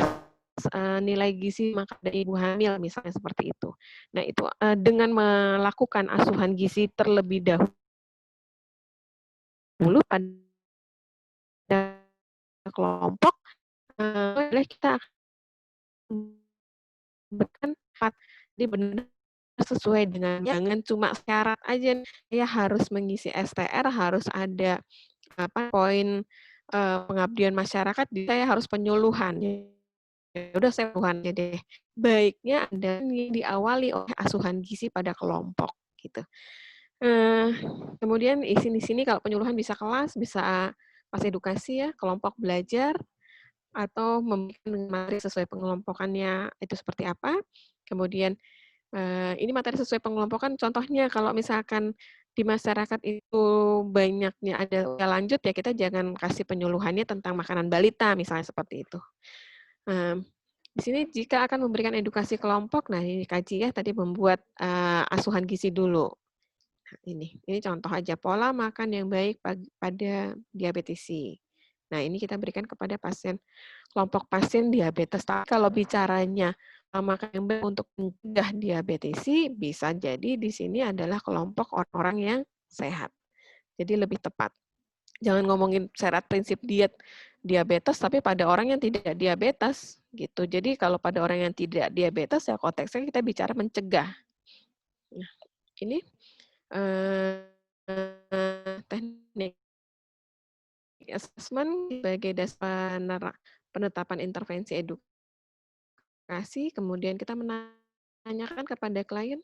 nilai gizi makanan dari ibu hamil misalnya seperti itu. Nah itu dengan melakukan asuhan gizi terlebih dahulu pada kelompok, boleh kita bermanfaat. Jadi benar sesuai dengan jangan cuma syarat aja ya harus mengisi STR, harus ada apa poin pengabdian masyarakat, saya harus penyuluhan. Ya udah saya penyuluhan aja deh. Baiknya ada diawali oleh asuhan gizi pada kelompok gitu. Kemudian di sini kalau penyuluhan bisa kelas, bisa pas edukasi ya, kelompok belajar atau memberikan materi sesuai pengelompokannya itu seperti apa. Kemudian ini materi sesuai pengelompokan, contohnya kalau misalkan di masyarakat itu banyaknya ada usia lanjut, ya kita jangan kasih penyuluhannya tentang makanan balita, misalnya seperti itu. Di sini jika akan memberikan edukasi kelompok, nah ini kaji ya tadi membuat asuhan gizi dulu. Nah, ini contoh aja pola makan yang baik pada diabetesi. Nah ini kita berikan kepada pasien kelompok pasien diabetes. Tapi kalau bicaranya makan yang baik untuk mencegah diabetesi, bisa jadi di sini adalah kelompok orang-orang yang sehat. Jadi lebih tepat. Jangan ngomongin syarat prinsip diet diabetes, tapi pada orang yang tidak diabetes gitu. Jadi kalau pada orang yang tidak diabetes ya konteksnya kita bicara mencegah. Nah, ini teknik assessment sebagai dasar penetapan intervensi edukasi, kemudian kita menanyakan kepada klien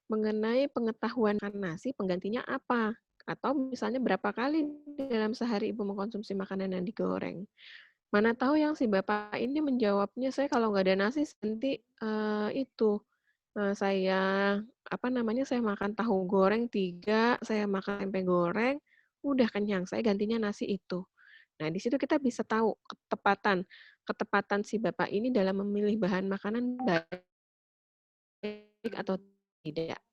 mengenai pengetahuan nasi penggantinya apa, atau misalnya berapa kali dalam sehari ibu mengkonsumsi makanan yang digoreng. Mana tahu yang si bapak ini menjawabnya, saya kalau nggak ada nasi nanti itu saya apa namanya saya makan tahu goreng 3, saya makan tempe goreng, udah kenyang, saya gantinya nasi itu. Nah, di situ kita bisa tahu ketepatan si bapak ini dalam memilih bahan makanan baik atau tidak.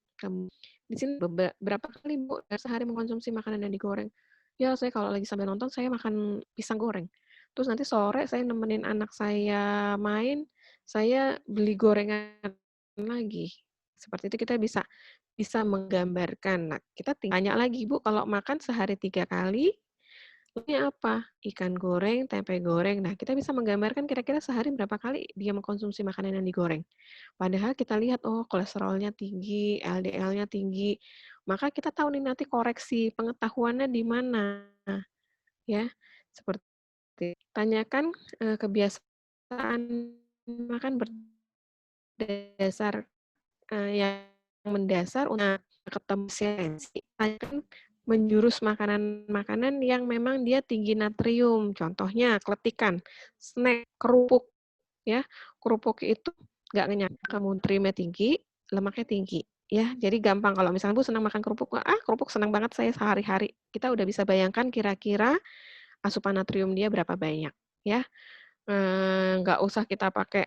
Di sini berapa kali Bu sehari mengkonsumsi makanan yang digoreng? Ya, saya kalau lagi sambil nonton saya makan pisang goreng. Terus nanti sore saya nemenin anak saya main, saya beli gorengan lagi. Seperti itu kita bisa menggambarkan. Nah, kita tanya lagi, Bu, kalau makan sehari 3 kali, ini apa? Ikan goreng, tempe goreng. Nah, kita bisa menggambarkan kira-kira sehari berapa kali dia mengkonsumsi makanan yang digoreng. Padahal kita lihat, oh kolesterolnya tinggi, LDL-nya tinggi. Maka kita tahu nih nanti koreksi pengetahuannya di mana. Ya, seperti tanyakan kebiasaan makan berdasar yang mendasar untuk ketemu esensi, kan menjurus makanan-makanan yang memang dia tinggi natrium. Contohnya kletikan, snack, kerupuk, ya. Kerupuk itu nggak ngenyak, kamu nutriumnya tinggi, lemaknya tinggi, ya. Jadi gampang kalau misalnya Bu senang makan kerupuk, kerupuk senang banget saya sehari-hari. Kita udah bisa bayangkan kira-kira asupan natrium dia berapa banyak, ya. Nggak usah kita pakai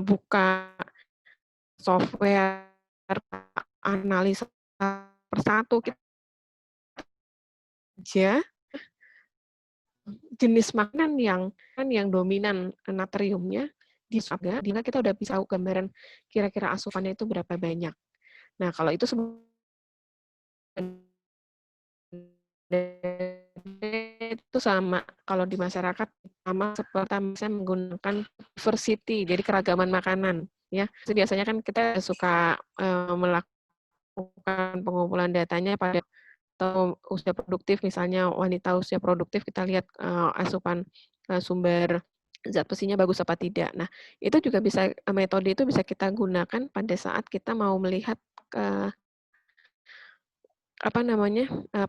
buka software analisa persatu kita aja jenis makanan yang dominan natriumnya di surga, di mana kita udah bisa tahu gambaran kira-kira asupannya itu berapa banyak. Nah, kalau itu itu sama kalau di masyarakat sama seperti saya menggunakan diversity, jadi keragaman makanan, ya. Biasanya kan kita suka melakukan pengumpulan datanya pada atau usia produktif, misalnya wanita usia produktif kita lihat asupan sumber zat besinya bagus apa tidak. Nah, itu juga bisa metode itu bisa kita gunakan pada saat kita mau melihat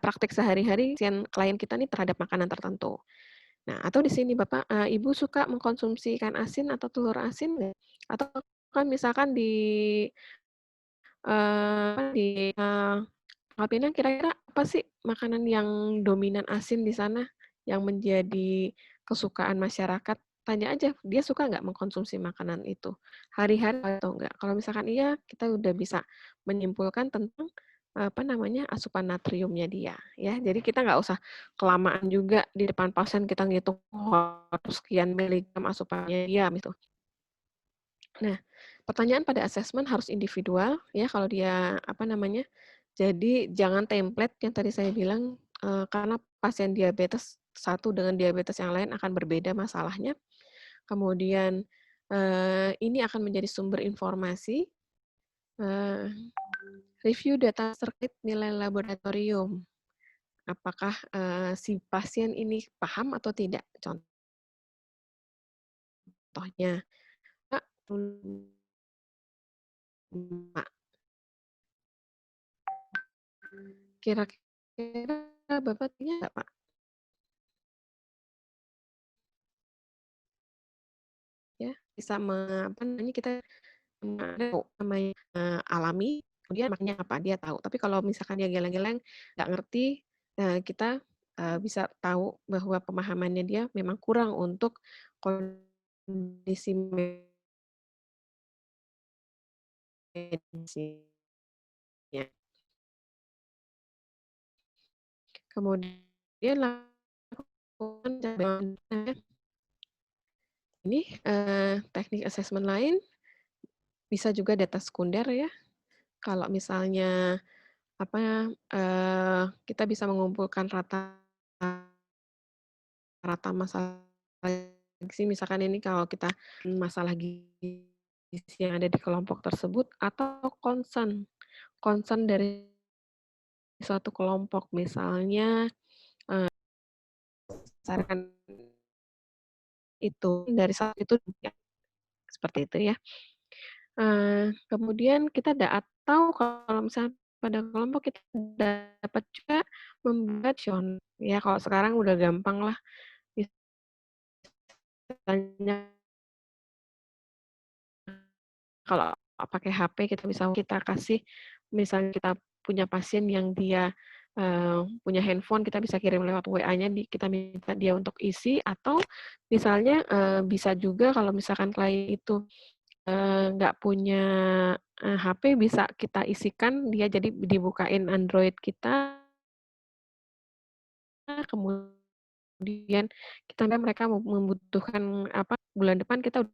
praktik sehari-hari klien kita nih terhadap makanan tertentu. Nah, atau di sini Bapak, Ibu suka mengkonsumsi ikan asin atau telur asin nggak? Atau kan misalkan Filipina kira-kira apa sih makanan yang dominan asin di sana, yang menjadi kesukaan masyarakat? Tanya aja, dia suka nggak mengkonsumsi makanan itu? Hari-hari atau enggak? Kalau misalkan iya, kita udah bisa menyimpulkan tentang asupan natriumnya dia, ya. Jadi kita nggak usah kelamaan juga di depan pasien kita ngitung harus sekian miligram asupannya dia gitu. Nah, pertanyaan pada asesmen harus individual ya kalau dia jadi jangan template yang tadi saya bilang karena pasien diabetes satu dengan diabetes yang lain akan berbeda masalahnya. Kemudian ini akan menjadi sumber informasi. Review data terkait nilai laboratorium. Apakah si pasien ini paham atau tidak? Contohnya, Pak, kira-kira Bapak punya nggak, Pak? Ya, bisa kita namanya alami, kemudian makanya apa, dia tahu. Tapi kalau misalkan dia geleng-geleng, nggak ngerti, kita bisa tahu bahwa pemahamannya dia memang kurang untuk kondisi medisnya. Kemudian lakukan ini teknik asesmen lain bisa juga data sekunder ya. Kalau misalnya kita bisa mengumpulkan rata masalah gizi, misalkan ini kalau kita masalah gizi yang ada di kelompok tersebut atau concern dari suatu kelompok, misalnya saran itu dari saat itu ya, seperti itu ya. Kemudian kita atau kalau misalnya pada kelompok kita dapat juga membuat ya kalau sekarang udah gampang lah, misalnya kalau pakai HP kita kasih, misalnya kita punya pasien yang dia punya handphone, kita bisa kirim lewat WA-nya, kita minta dia untuk isi, atau misalnya bisa juga kalau misalkan klien itu nggak punya HP, bisa kita isikan, dia jadi dibukain Android kita, kemudian mereka membutuhkan bulan depan kita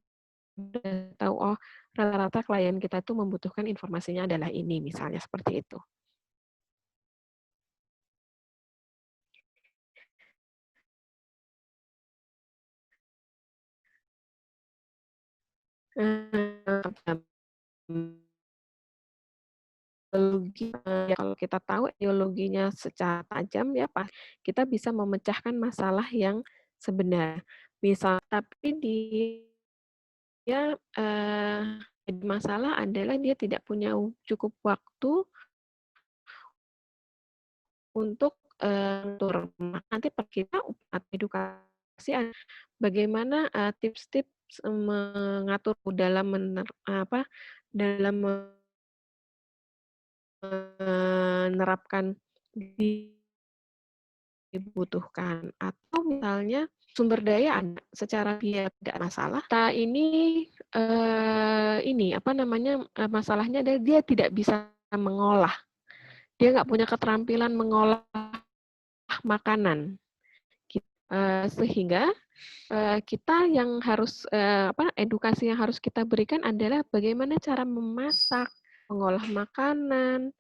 udah tahu, oh rata-rata klien kita tuh membutuhkan informasinya adalah ini, misalnya seperti itu. Kalau kita tahu ideologinya secara tajam ya Pak, kita bisa memecahkan masalah yang sebenarnya. Misal tapi di jadi masalah adalah dia tidak punya cukup waktu untuk tur. Nanti kita edukasi bagaimana tips-tips mengatur dalam dalam menerapkan dibutuhkan, atau misalnya sumber daya ada, secara biaya tidak masalah. Kita masalahnya adalah dia tidak bisa mengolah. Dia nggak punya keterampilan mengolah makanan. Sehingga kita yang harus edukasi yang harus kita berikan adalah bagaimana cara memasak, mengolah makanan,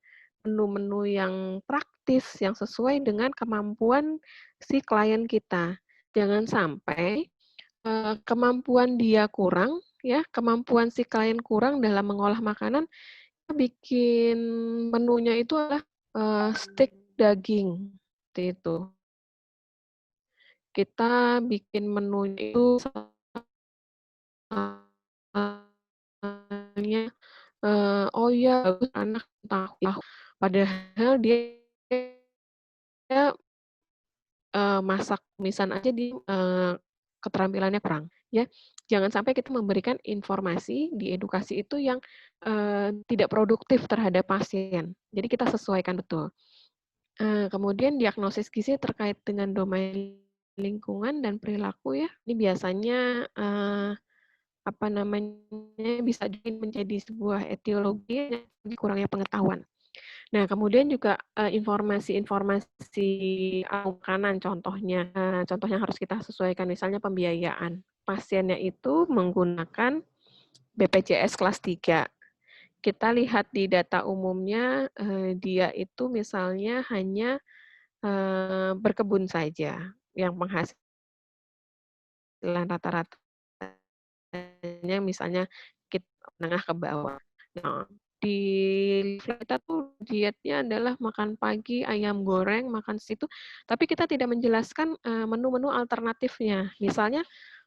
menu-menu yang praktis yang sesuai dengan kemampuan si klien kita. Jangan sampai kemampuan dia kurang, ya, kemampuan si klien kurang dalam mengolah makanan, kita bikin menunya itu adalah steak daging, seperti itu. Kita bikin menunya itu oh ya bagus anak tahu, padahal dia masak tumisan aja keterampilannya kurang, ya. Jangan sampai kita memberikan informasi di edukasi itu yang tidak produktif terhadap pasien. Jadi kita sesuaikan betul. Kemudian diagnosis gizi terkait dengan domain lingkungan dan perilaku, ya. Ini biasanya bisa menjadi sebuah etiologi kurangnya pengetahuan. Nah, kemudian juga informasi-informasi makanan contohnya harus kita sesuaikan, misalnya pembiayaan. Pasiennya itu menggunakan BPJS kelas 3. Kita lihat di data umumnya, dia itu misalnya hanya berkebun saja, yang penghasilan rata-ratanya misalnya menengah ke bawah. Nah, di kita tuh dietnya adalah makan pagi ayam goreng, makan situ, tapi kita tidak menjelaskan menu-menu alternatifnya. Misalnya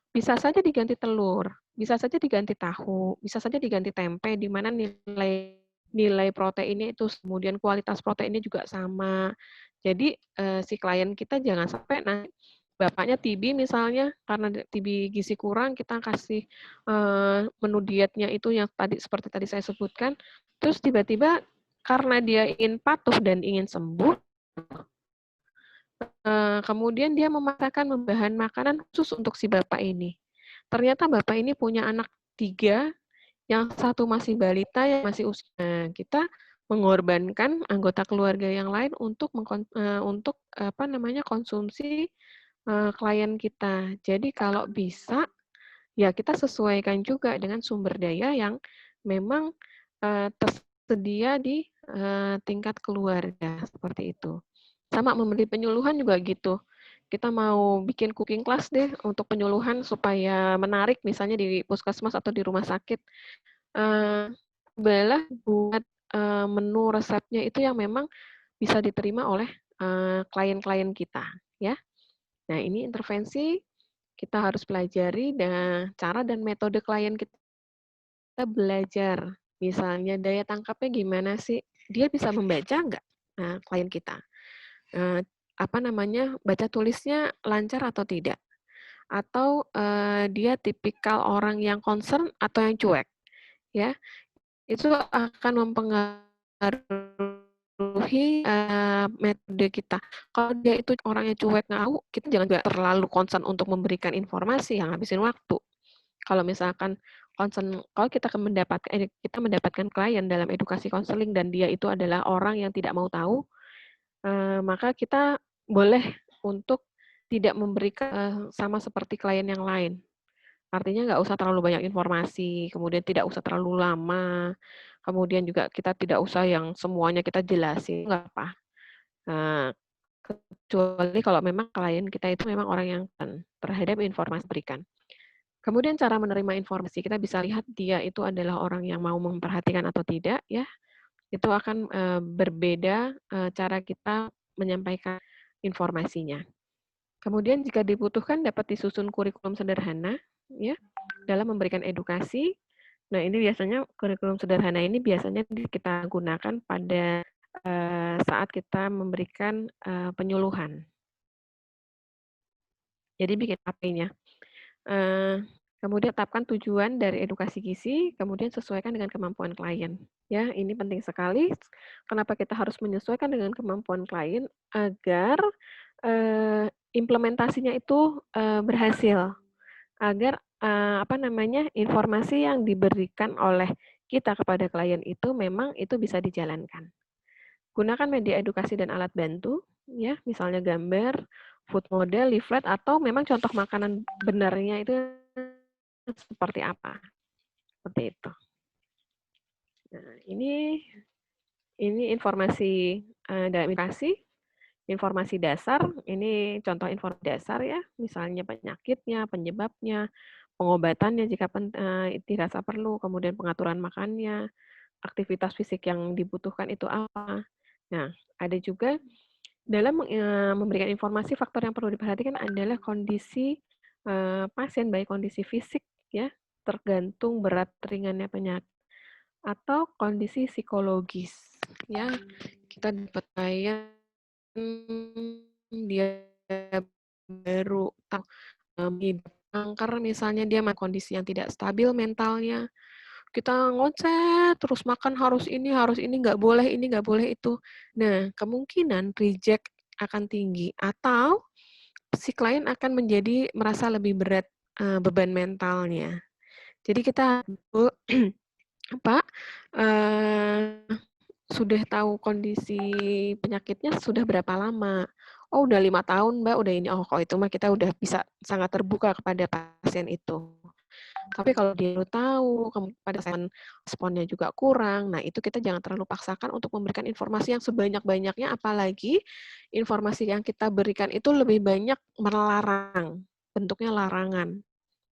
bisa saja diganti telur, bisa saja diganti tahu, bisa saja diganti tempe, di mana nilai proteinnya itu, kemudian kualitas proteinnya juga sama. Jadi si klien kita jangan sampai nanti bapaknya TB misalnya, karena TB gizi kurang, kita kasih menu dietnya itu yang seperti tadi saya sebutkan, terus tiba-tiba karena dia ingin patuh dan ingin sembuh, kemudian dia memasakkan bahan makanan khusus untuk si bapak ini. Ternyata bapak ini punya anak 3, yang satu masih balita, yang masih usia. Kita mengorbankan anggota keluarga yang lain untuk konsumsi klien kita. Jadi kalau bisa, ya kita sesuaikan juga dengan sumber daya yang memang tersedia di tingkat keluarga, seperti itu. Sama memberi penyuluhan juga gitu. Kita mau bikin cooking class deh untuk penyuluhan supaya menarik, misalnya di puskesmas atau di rumah sakit. Cobalah buat menu resepnya itu yang memang bisa diterima oleh klien-klien kita, ya. Nah, ini intervensi kita harus pelajari dan cara dan metode klien kita belajar. Misalnya daya tangkapnya gimana sih? Dia bisa membaca nggak klien kita? Baca tulisnya lancar atau tidak? Atau dia tipikal orang yang concern atau yang cuek? Ya, itu akan mempengaruhi metode kita. Kalau dia itu orangnya cuek ngau, kita jangan juga terlalu concern untuk memberikan informasi yang habisin waktu. Kalau misalkan kalau kita mendapatkan klien dalam edukasi konseling dan dia itu adalah orang yang tidak mau tahu, maka kita boleh untuk tidak memberikan sama seperti klien yang lain. Artinya nggak usah terlalu banyak informasi, kemudian tidak usah terlalu lama, kemudian juga kita tidak usah yang semuanya kita jelasin, nggak apa. Kecuali kalau memang klien kita itu memang orang yang terhadap informasi berikan. Kemudian cara menerima informasi, kita bisa lihat dia itu adalah orang yang mau memperhatikan atau tidak, ya. Itu akan berbeda cara kita menyampaikan informasinya. Kemudian jika dibutuhkan dapat disusun kurikulum sederhana, ya. dalam memberikan edukasi. Nah, ini biasanya kurikulum sederhana ini biasanya kita gunakan pada saat kita memberikan penyuluhan. Jadi bikin AP-nya. Kemudian tetapkan tujuan dari edukasi gizi, kemudian sesuaikan dengan kemampuan klien. Ya, ini penting sekali. Kenapa kita harus menyesuaikan dengan kemampuan klien agar implementasinya itu berhasil, agar informasi yang diberikan oleh kita kepada klien itu memang itu bisa dijalankan. Gunakan media edukasi dan alat bantu, ya, misalnya gambar, food model, leaflet, atau memang contoh makanan benarnya itu seperti apa. Seperti itu. Nah, ini informasi dalam edukasi, informasi dasar, ini contoh informasi dasar ya, misalnya penyakitnya, penyebabnya, pengobatannya jika dirasa perlu, kemudian pengaturan makannya, aktivitas fisik yang dibutuhkan itu apa. Nah, ada juga dalam memberikan informasi, faktor yang perlu diperhatikan adalah kondisi pasien, baik kondisi fisik ya, tergantung berat ringannya penyakit, atau kondisi psikologis ya. Kita dapat klien dia baru tahu kanker misalnya, dia kondisi yang tidak stabil mentalnya, kita ngoceh terus, makan harus ini, nggak boleh ini, nggak boleh itu. Nah, kemungkinan reject akan tinggi, atau si klien akan menjadi merasa lebih berat beban mentalnya. Jadi kita sudah tahu kondisi penyakitnya sudah berapa lama. Oh, udah 5 tahun, Mbak, udah ini. Oh, kalau itu mah kita udah bisa sangat terbuka kepada pasien itu. Tapi kalau dia baru tahu, pada saat responnya juga kurang, nah itu kita jangan terlalu paksakan untuk memberikan informasi yang sebanyak-banyaknya, apalagi informasi yang kita berikan itu lebih banyak melarang, bentuknya larangan.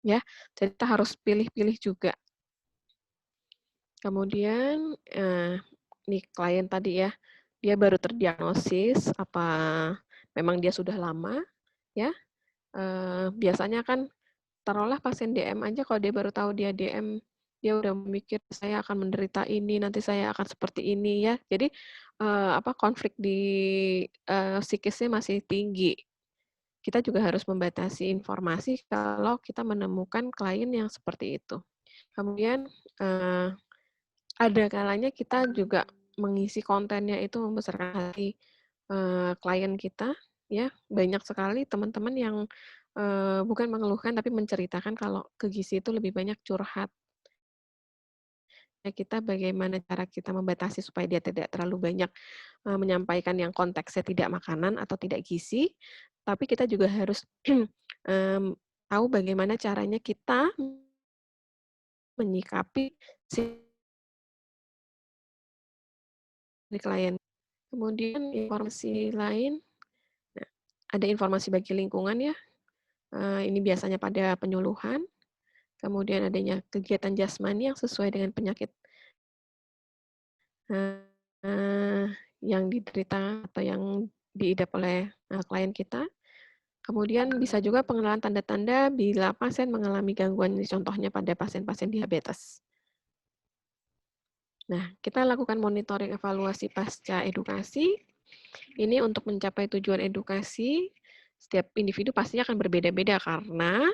Ya, jadi kita harus pilih-pilih juga. Kemudian, nih klien tadi ya, dia baru terdiagnosis, apa memang dia sudah lama, ya. Biasanya kan taruhlah pasien DM aja, kalau dia baru tahu dia DM, dia udah mikir, saya akan menderita ini, nanti saya akan seperti ini ya. Jadi konflik di psikisnya masih tinggi. Kita juga harus membatasi informasi kalau kita menemukan klien yang seperti itu. Kemudian ada kalanya kita juga mengisi kontennya itu membesarkan hati klien kita, ya. Banyak sekali teman-teman yang bukan mengeluhkan tapi menceritakan kalau ke gizi itu lebih banyak curhat. Kita bagaimana cara kita membatasi supaya dia tidak terlalu banyak menyampaikan yang konteksnya tidak makanan atau tidak gizi, tapi kita juga harus tahu bagaimana caranya kita menyikapi si klien. Kemudian informasi lain, nah, ada informasi bagi lingkungan ya, ini biasanya pada penyuluhan, kemudian adanya kegiatan jasmani yang sesuai dengan penyakit yang diderita atau yang diidap oleh klien kita. Kemudian bisa juga pengenalan tanda-tanda bila pasien mengalami gangguan, contohnya pada pasien-pasien diabetes. Nah, kita lakukan monitoring evaluasi pasca edukasi. Ini untuk mencapai tujuan edukasi, setiap individu pastinya akan berbeda-beda karena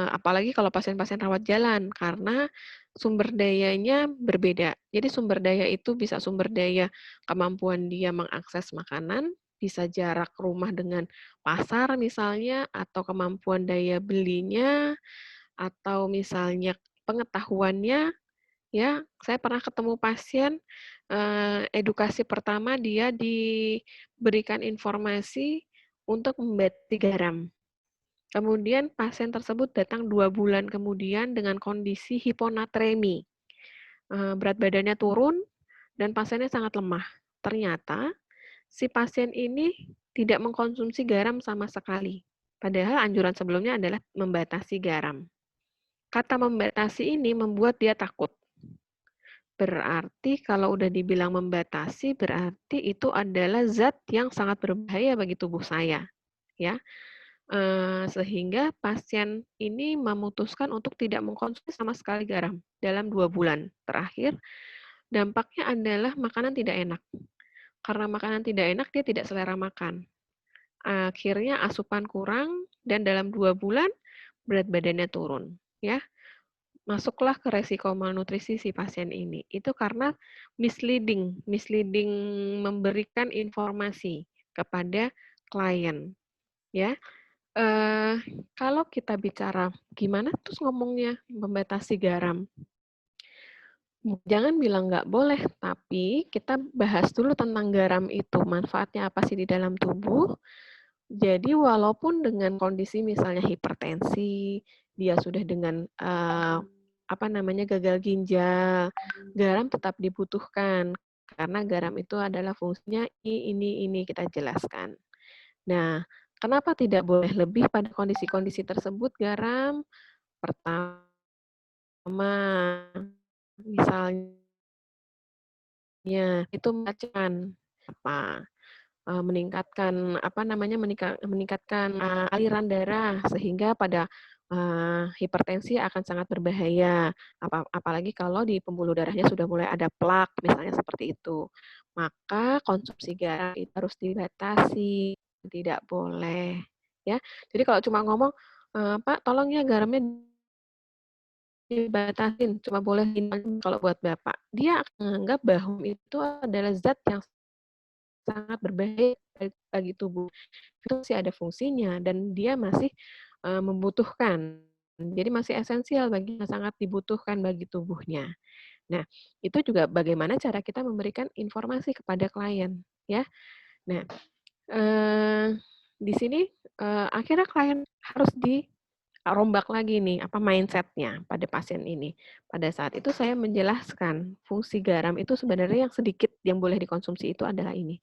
apalagi kalau pasien-pasien rawat jalan, karena sumber dayanya berbeda. Jadi sumber daya itu bisa sumber daya kemampuan dia mengakses makanan, bisa jarak rumah dengan pasar misalnya, atau kemampuan daya belinya, atau misalnya pengetahuannya. Ya, saya pernah ketemu pasien, edukasi pertama dia diberikan informasi untuk membatasi garam. Kemudian pasien tersebut datang 2 bulan kemudian dengan kondisi hiponatremi. Berat badannya turun dan pasiennya sangat lemah. Ternyata si pasien ini tidak mengkonsumsi garam sama sekali. Padahal anjuran sebelumnya adalah membatasi garam. Kata membatasi ini membuat dia takut. Berarti kalau udah dibilang membatasi, berarti itu adalah zat yang sangat berbahaya bagi tubuh saya. Ya. Sehingga pasien ini memutuskan untuk tidak mengkonsumsi sama sekali garam dalam 2 bulan terakhir. Dampaknya adalah makanan tidak enak. Karena makanan tidak enak, dia tidak selera makan. Akhirnya asupan kurang dan dalam 2 bulan berat badannya turun, ya. Masuklah ke resiko malnutrisi si pasien ini. Itu karena misleading memberikan informasi kepada klien, ya. Kalau kita bicara gimana terus ngomongnya membatasi garam, jangan bilang nggak boleh, tapi kita bahas dulu tentang garam itu, manfaatnya apa sih di dalam tubuh. Jadi walaupun dengan kondisi misalnya hipertensi, dia sudah dengan gagal ginjal, garam tetap dibutuhkan karena garam itu adalah fungsinya ini kita jelaskan. Nah, kenapa tidak boleh lebih pada kondisi-kondisi tersebut garam? Pertama, misalnya itu meningkatkan meningkatkan aliran darah sehingga pada hipertensi akan sangat berbahaya. Apalagi kalau di pembuluh darahnya sudah mulai ada plak, misalnya seperti itu. Maka konsumsi garam itu harus dibatasi, tidak boleh. Ya, jadi kalau cuma ngomong, Pak, tolong ya garamnya dibatasin, cuma boleh kalau buat Bapak. Dia akan menganggap bahwa itu adalah zat yang sangat berbahaya bagi tubuh. Itu masih ada fungsinya dan dia masih membutuhkan. Jadi masih esensial sangat dibutuhkan bagi tubuhnya. Nah, itu juga bagaimana cara kita memberikan informasi kepada klien, ya. Nah, di sini akhirnya klien harus rombak lagi nih mindset-nya pada pasien ini. Pada saat itu saya menjelaskan fungsi garam itu sebenarnya yang sedikit yang boleh dikonsumsi itu adalah ini.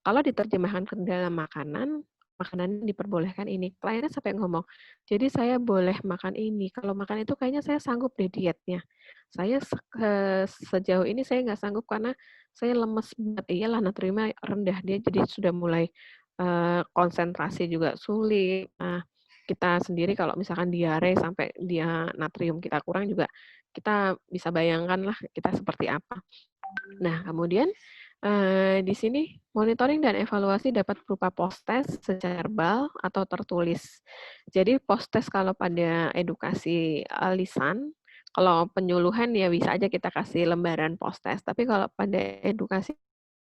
Kalau diterjemahkan ke dalam makanan diperbolehkan ini. Kliennya sampai ngomong, jadi saya boleh makan ini. Kalau makan itu kayaknya saya sanggup deh dietnya. Saya sejauh ini saya nggak sanggup karena saya lemes banget. Iyalah natriumnya rendah, dia jadi sudah mulai konsentrasi juga sulit. Kita sendiri kalau misalkan diare sampai dia natrium kita kurang juga kita bisa bayangkan lah kita seperti apa. Nah, kemudian di sini monitoring dan evaluasi dapat berupa post-test secara verbal atau tertulis. Jadi post-test kalau pada edukasi lisan, kalau penyuluhan ya bisa aja kita kasih lembaran post-test. Tapi kalau pada edukasi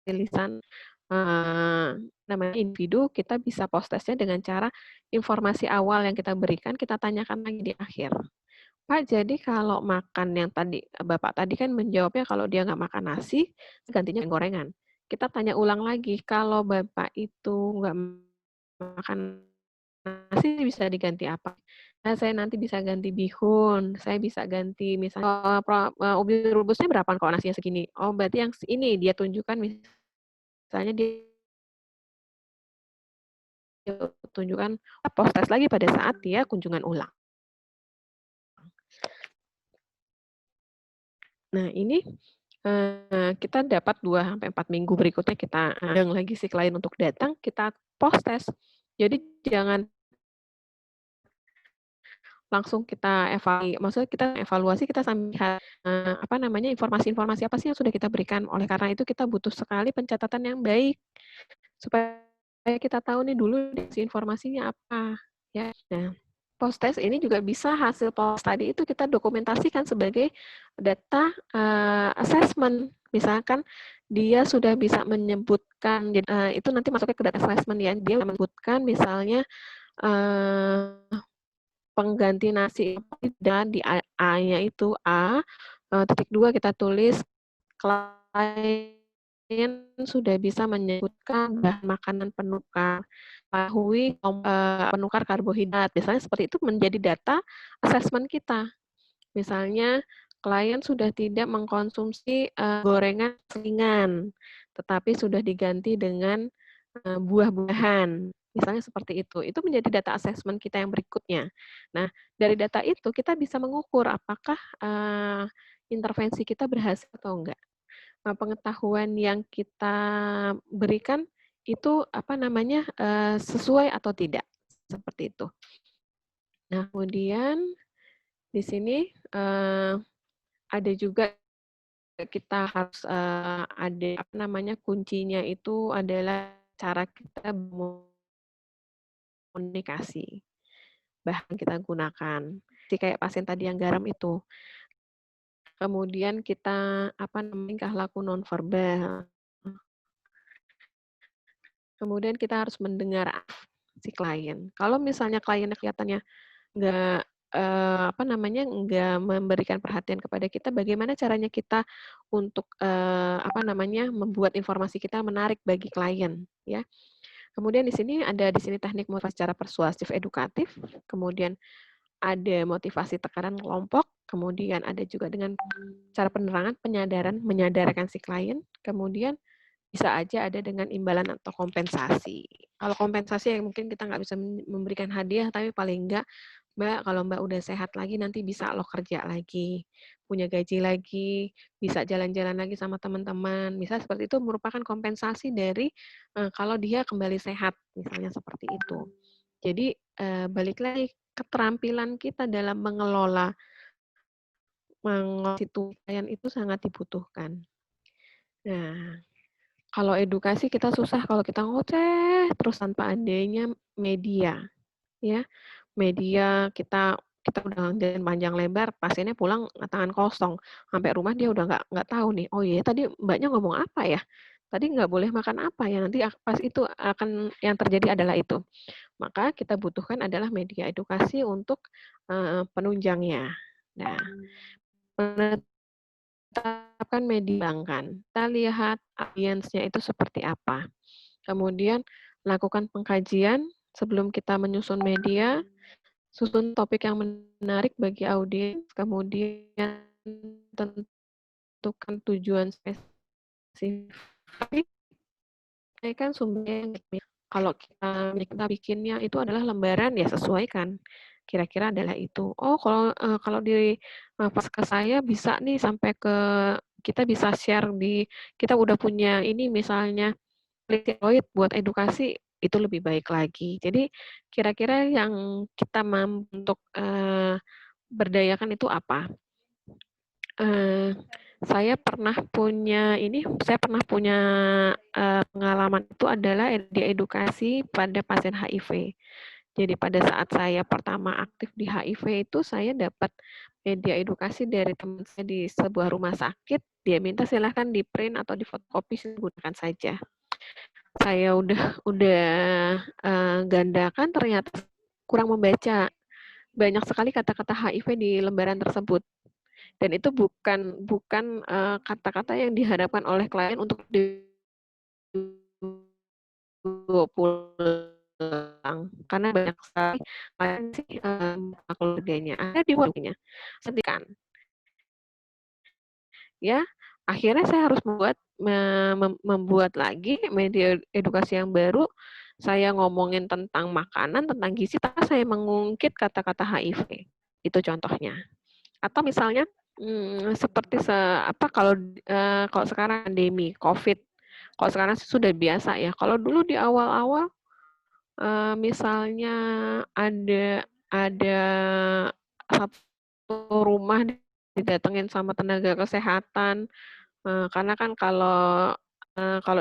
lisan namanya individu, kita bisa post-testnya dengan cara informasi awal yang kita berikan, kita tanyakan lagi di akhir. Pak, jadi kalau makan yang tadi, Bapak tadi kan menjawabnya kalau dia nggak makan nasi, gantinya gorengan. Kita tanya ulang lagi, kalau Bapak itu nggak makan nasi bisa diganti apa? Nah, saya nanti bisa ganti bihun, saya bisa ganti misalnya ubi rebusnya berapa kalau nasinya segini? Oh, berarti yang ini dia tunjukkan misalnya dia tunjukkan post-test lagi pada saat dia kunjungan ulang. Nah, ini kita dapat 2-4 minggu berikutnya kita undang lagi si klien untuk datang, kita post-test. Jadi jangan langsung kita maksudnya kita evaluasi, kita sambil lihat informasi-informasi apa sih yang sudah kita berikan. Oleh karena itu kita butuh sekali pencatatan yang baik supaya kita tahu nih dulu si informasinya apa, ya. Nah, post-test ini juga bisa hasil post tadi itu kita dokumentasikan sebagai data assessment. Misalkan dia sudah bisa menyebutkan, itu nanti masuknya ke data assessment ya, dia menyebutkan misalnya pengganti nasi dan di A-nya itu titik 2 kita tulis klien sudah bisa menyebutkan bahan makanan penukar, ketahui penukar karbohidrat. Misalnya seperti itu menjadi data assessment kita. Misalnya klien sudah tidak mengkonsumsi gorengan ringan, tetapi sudah diganti dengan buah-buahan. Misalnya seperti itu. Itu menjadi data assessment kita yang berikutnya. Nah, dari data itu kita bisa mengukur apakah intervensi kita berhasil atau enggak. Pengetahuan yang kita berikan itu sesuai atau tidak. seperti itu. Nah, kemudian di sini ada juga kita harus ada apa namanya, kuncinya itu adalah cara kita berkomunikasi, bahan kita gunakan. Jadi kayak pasien tadi yang garam itu. Kemudian kita apa namanya, tingkah laku nonverbal. Kemudian kita harus mendengar si klien. Kalau misalnya kliennya kelihatannya nggak apa namanya, nggak memberikan perhatian kepada kita, bagaimana caranya kita untuk apa namanya, membuat informasi kita menarik bagi klien, ya. Kemudian di sini teknik motivasi secara persuasif edukatif, kemudian ada motivasi tekanan kelompok, kemudian ada juga dengan cara penerangan, menyadarkan si klien, kemudian bisa aja ada dengan imbalan atau kompensasi. Kalau kompensasi yang mungkin kita nggak bisa memberikan hadiah, tapi paling enggak, Mbak, kalau Mbak udah sehat lagi, nanti bisa loh kerja lagi, punya gaji lagi, bisa jalan-jalan lagi sama teman-teman. Bisa seperti itu merupakan kompensasi dari kalau dia kembali sehat, misalnya seperti itu. Jadi balik lagi, keterampilan kita dalam mengelola situasi itu sangat dibutuhkan. Nah, kalau edukasi kita susah kalau kita ngoceh terus tanpa adanya media, ya. Media kita udah ngajarin panjang lebar, pasiennya pulang tangan kosong, sampai rumah dia udah nggak tahu nih, oh iya tadi Mbaknya ngomong apa ya? Tadi nggak boleh makan apa ya? Nanti pas itu akan yang terjadi adalah itu. Maka kita butuhkan adalah media edukasi untuk penunjangnya. Nah, menetapkan media kan. Kita lihat audiensnya itu seperti apa. Kemudian lakukan pengkajian sebelum kita menyusun media, susun topik yang menarik bagi audiens, kemudian tentukan tujuan spesifik, kan sumbernya. Kalau kita bikinnya itu adalah lembaran, ya sesuaikan. Kira-kira adalah itu. Oh, kalau di pas ke saya bisa nih sampai ke kita bisa share kita udah punya ini misalnya Android buat edukasi, itu lebih baik lagi. Jadi kira-kira yang kita mampu untuk berdayakan itu apa? Saya pernah punya pengalaman itu adalah di edukasi pada pasien HIV. Jadi pada saat saya pertama aktif di HIV itu saya dapat media edukasi dari teman saya di sebuah rumah sakit. Dia minta silahkan di print atau di fotokopi, gunakan saja. Saya udah gandakan, ternyata kurang membaca. Banyak sekali kata-kata HIV di lembaran tersebut. Dan itu bukan kata-kata yang diharapkan oleh klien untuk pulang. Karena banyak sekali klien sih keluarganya ada di warungnya. Sentikan. Ya, akhirnya saya harus membuat lagi media edukasi yang baru. Saya ngomongin tentang makanan, tentang gizi, tapi saya mengungkit kata-kata HIV. Itu contohnya. Atau misalnya seperti kalau sekarang pandemi COVID, kalau sekarang sudah biasa ya. Kalau dulu di awal-awal misalnya ada satu rumah didatengin sama tenaga kesehatan, karena kan kalau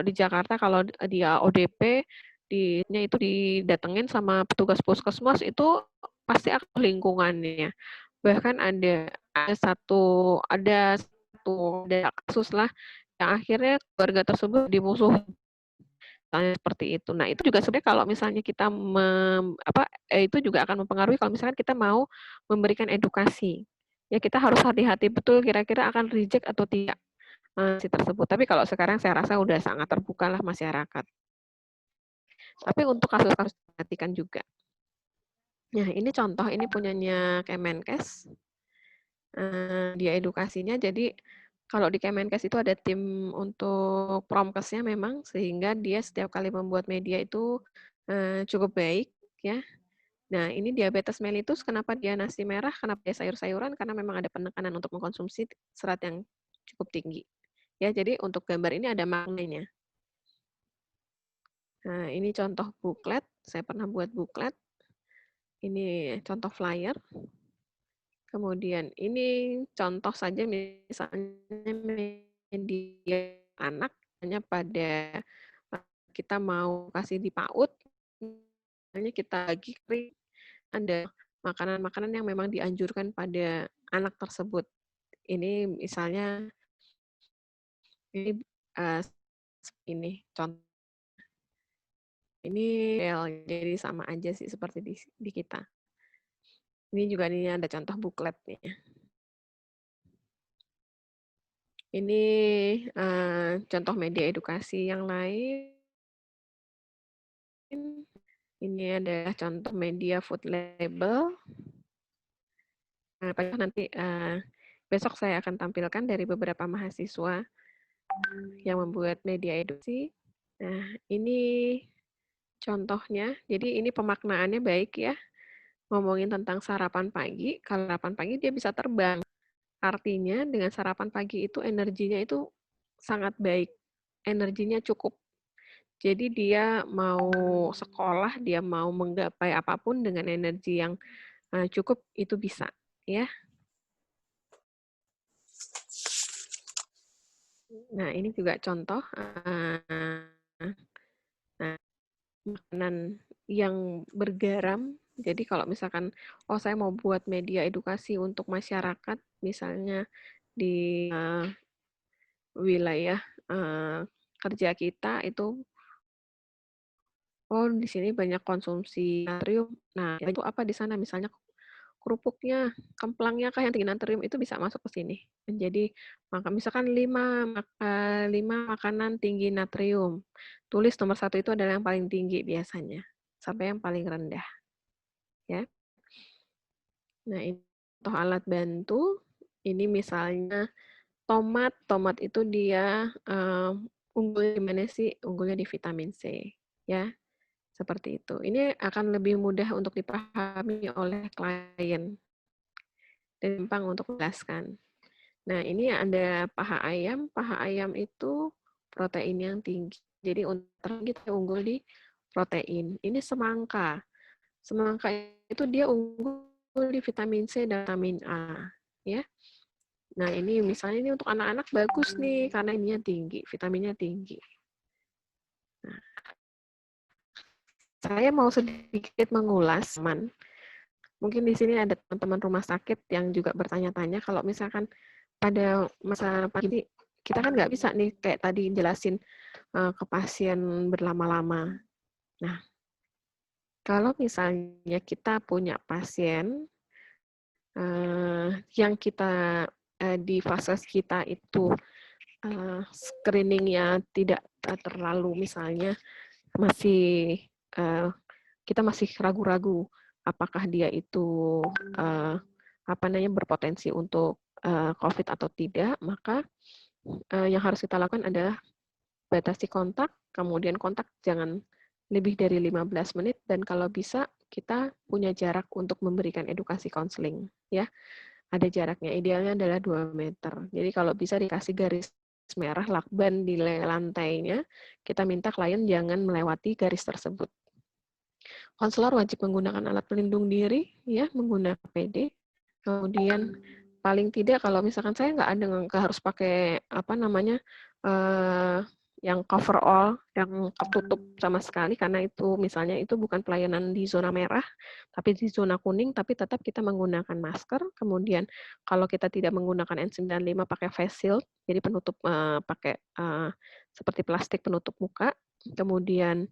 di Jakarta kalau dia ODP itu didatengin sama petugas puskesmas, itu pasti akan lingkungannya. Bahkan ada satu kasus lah yang akhirnya keluarga tersebut dimusuhi. Seperti itu. Nah, itu juga sebenarnya kalau misalnya kita itu juga akan mempengaruhi kalau misalkan kita mau memberikan edukasi. Ya, kita harus hati-hati betul kira-kira akan reject atau tidak si tersebut. Tapi kalau sekarang saya rasa udah sangat terbuka lah masyarakat. Tapi untuk kasus-kasus perhatikan juga. Nah, ini contoh, ini punyanya Kemenkes. Dia edukasinya, jadi kalau di Kemenkes itu ada tim untuk promkesnya memang, sehingga dia setiap kali membuat media itu cukup baik, ya. Nah, ini diabetes mellitus, kenapa dia nasi merah, kenapa dia sayur-sayuran, karena memang ada penekanan untuk mengkonsumsi serat yang cukup tinggi. Ya, jadi untuk gambar ini ada maknanya. Nah, ini contoh buklet, saya pernah buat buklet. Ini contoh flyer. Kemudian ini contoh saja misalnya media anak hanya pada kita mau kasih di PAUD, misalnya kita bagi ada makanan-makanan yang memang dianjurkan pada anak tersebut. Ini misalnya ini contoh. Ini jadi sama aja sih seperti di kita. Ini juga ini ada contoh buklet nih. Ini contoh media edukasi yang lain. Ini adalah contoh media food label. Nah, nanti besok saya akan tampilkan dari beberapa mahasiswa yang membuat media edukasi. Nah, ini contohnya. Jadi ini pemaknaannya baik ya. Ngomongin tentang sarapan pagi. Kalau sarapan pagi dia bisa terbang. Artinya dengan sarapan pagi itu energinya itu sangat baik. Energinya cukup. Jadi dia mau sekolah, dia mau menggapai apapun dengan energi yang cukup itu bisa, ya. Nah, ini juga contoh makanan yang bergaram. Jadi kalau misalkan, oh saya mau buat media edukasi untuk masyarakat, misalnya di wilayah kerja kita itu, oh di sini banyak konsumsi natrium. Nah, itu apa di sana? Misalnya kerupuknya, kemplangnya kah yang tinggi natrium itu bisa masuk ke sini. Jadi misalkan 5 makanan tinggi natrium. Tulis nomor 1 itu adalah yang paling tinggi biasanya, sampai yang paling rendah. Ya. Nah, ini contoh alat bantu. Ini misalnya tomat. Tomat itu dia unggul di mana sih? Unggulnya di vitamin C. Ya. Seperti itu. Ini akan lebih mudah untuk dipahami oleh klien. Dan gampang untuk menjelaskan. Nah, ini ada paha ayam. Paha ayam itu protein yang tinggi. Jadi untuk kita unggul di protein. Ini semangka. Semangka itu dia unggul di vitamin C dan vitamin A. Ya. Nah, ini misalnya ini untuk anak-anak bagus nih, karena ininya tinggi, vitaminnya tinggi. Nah, saya mau sedikit mengulas, mungkin di sini ada teman-teman rumah sakit yang juga bertanya-tanya, kalau misalkan pada masa pandemi, kita kan nggak bisa nih kayak tadi jelasin ke pasien berlama-lama. Nah, kalau misalnya kita punya pasien yang kita di fase kita itu screeningnya tidak terlalu, misalnya masih kita masih ragu-ragu apakah dia itu berpotensi untuk COVID atau tidak, maka yang harus kita lakukan adalah batasi kontak, kemudian kontak jangan lebih dari 15 menit, dan kalau bisa kita punya jarak untuk memberikan edukasi konseling. Ya, ada jaraknya, idealnya adalah 2 meter. Jadi kalau bisa dikasih garis merah lakban di lantainya, kita minta klien jangan melewati garis tersebut. Konselor wajib menggunakan alat pelindung diri, ya, menggunakan APD. Kemudian paling tidak kalau misalkan saya nggak harus pakai yang coverall, yang ketutup sama sekali, karena itu misalnya itu bukan pelayanan di zona merah, tapi di zona kuning, tapi tetap kita menggunakan masker. Kemudian kalau kita tidak menggunakan N95 pakai face shield, jadi penutup pakai seperti plastik penutup muka. Kemudian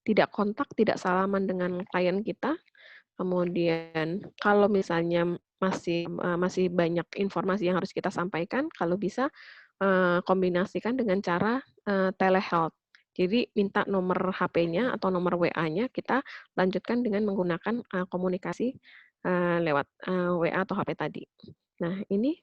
tidak kontak, tidak salaman dengan klien kita. Kemudian kalau misalnya masih banyak informasi yang harus kita sampaikan, kalau bisa kombinasikan dengan cara telehealth. Jadi minta nomor HP-nya atau nomor WA-nya, kita lanjutkan dengan menggunakan komunikasi lewat WA atau HP tadi. Nah, ini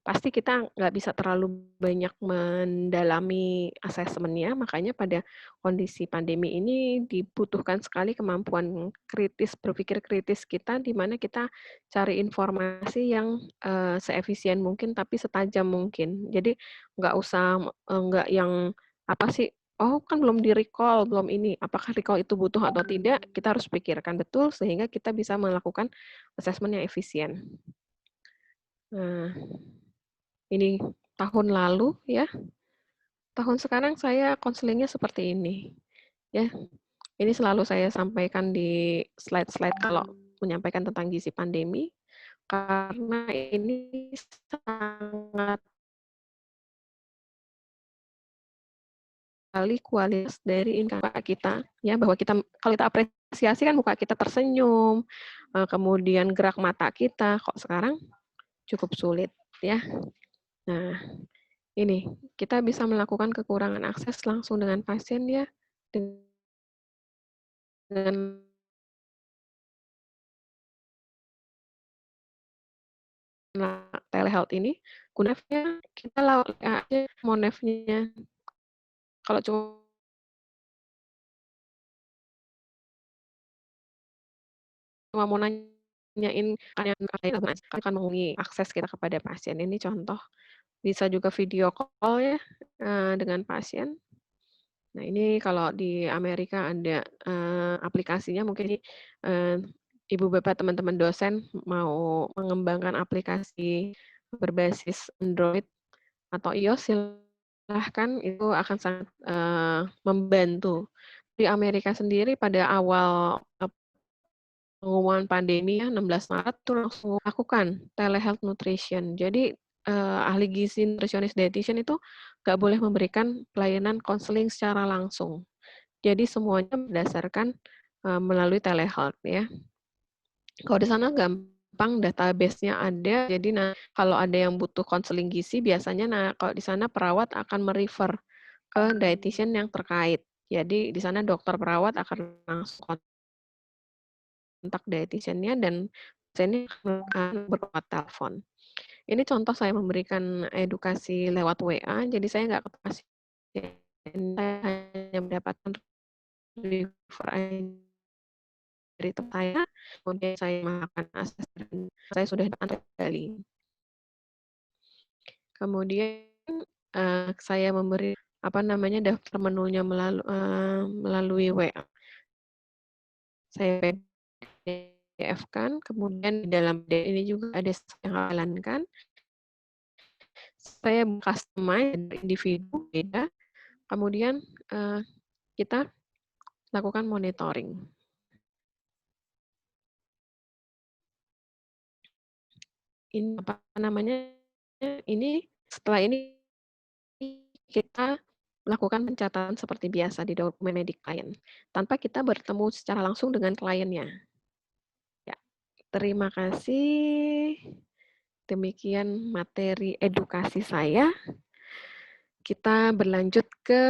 pasti kita nggak bisa terlalu banyak mendalami asesmennya, makanya pada kondisi pandemi ini dibutuhkan sekali kemampuan kritis, berpikir kritis kita, di mana kita cari informasi yang seefisien mungkin, tapi setajam mungkin. Jadi nggak usah, nggak yang apa sih, oh kan belum di-recall, belum ini. Apakah recall itu butuh atau tidak, kita harus pikirkan betul sehingga kita bisa melakukan assessment yang efisien. Nah, ini tahun lalu ya. Tahun sekarang saya konselingnya seperti ini. Ya, ini selalu saya sampaikan di slide-slide kalau menyampaikan tentang gizi pandemi, karena ini sangat sekali kualitas dari muka kita, ya bahwa kita kalau kita apresiasi kan muka kita tersenyum, kemudian gerak mata kita, kok sekarang cukup sulit, ya. Nah, ini kita bisa melakukan kekurangan akses langsung dengan pasien ya, dengan telehealth ini, gunanya kita aja mau navnya. Kalau cuma mau nanyain akan menghubungi akses kita kepada pasien. Ini contoh, bisa juga video call ya dengan pasien. Nah ini kalau di Amerika ada aplikasinya, mungkin Ibu Bapak teman-teman dosen mau mengembangkan aplikasi berbasis Android atau iOS, silahkan, itu akan sangat membantu. Di Amerika sendiri pada awal pengumuman pandemi ya 16 Maret tuh langsung lakukan telehealth nutrition. Jadi ahli gizi nutritionist dietitian itu nggak boleh memberikan pelayanan konseling secara langsung. Jadi semuanya berdasarkan melalui telehealth ya. Kalau di sana gampang, database-nya ada. Jadi kalau ada yang butuh konseling gizi, biasanya kalau di sana perawat akan merefer ke dietitian yang terkait. Jadi di sana dokter perawat akan langsung kontak dietitiannya dan pasiennya akan berlewat telepon. Ini contoh saya memberikan edukasi lewat WA, jadi saya nggak ke pasien, saya hanya mendapatkan refer dari teman saya, kemudian saya melakukan assessment, saya sudah kali. Kemudian saya memberi daftar menunya melalui WA. Saya PDF-kan, kemudian di dalam ini juga ada yang jalankan. Saya customize individu beda, kemudian kita lakukan monitoring. Ini apa namanya? Ini setelah ini kita lakukan pencatatan seperti biasa di dokumen medik klien, tanpa kita bertemu secara langsung dengan kliennya. Ya, terima kasih. Demikian materi edukasi saya. Kita berlanjut ke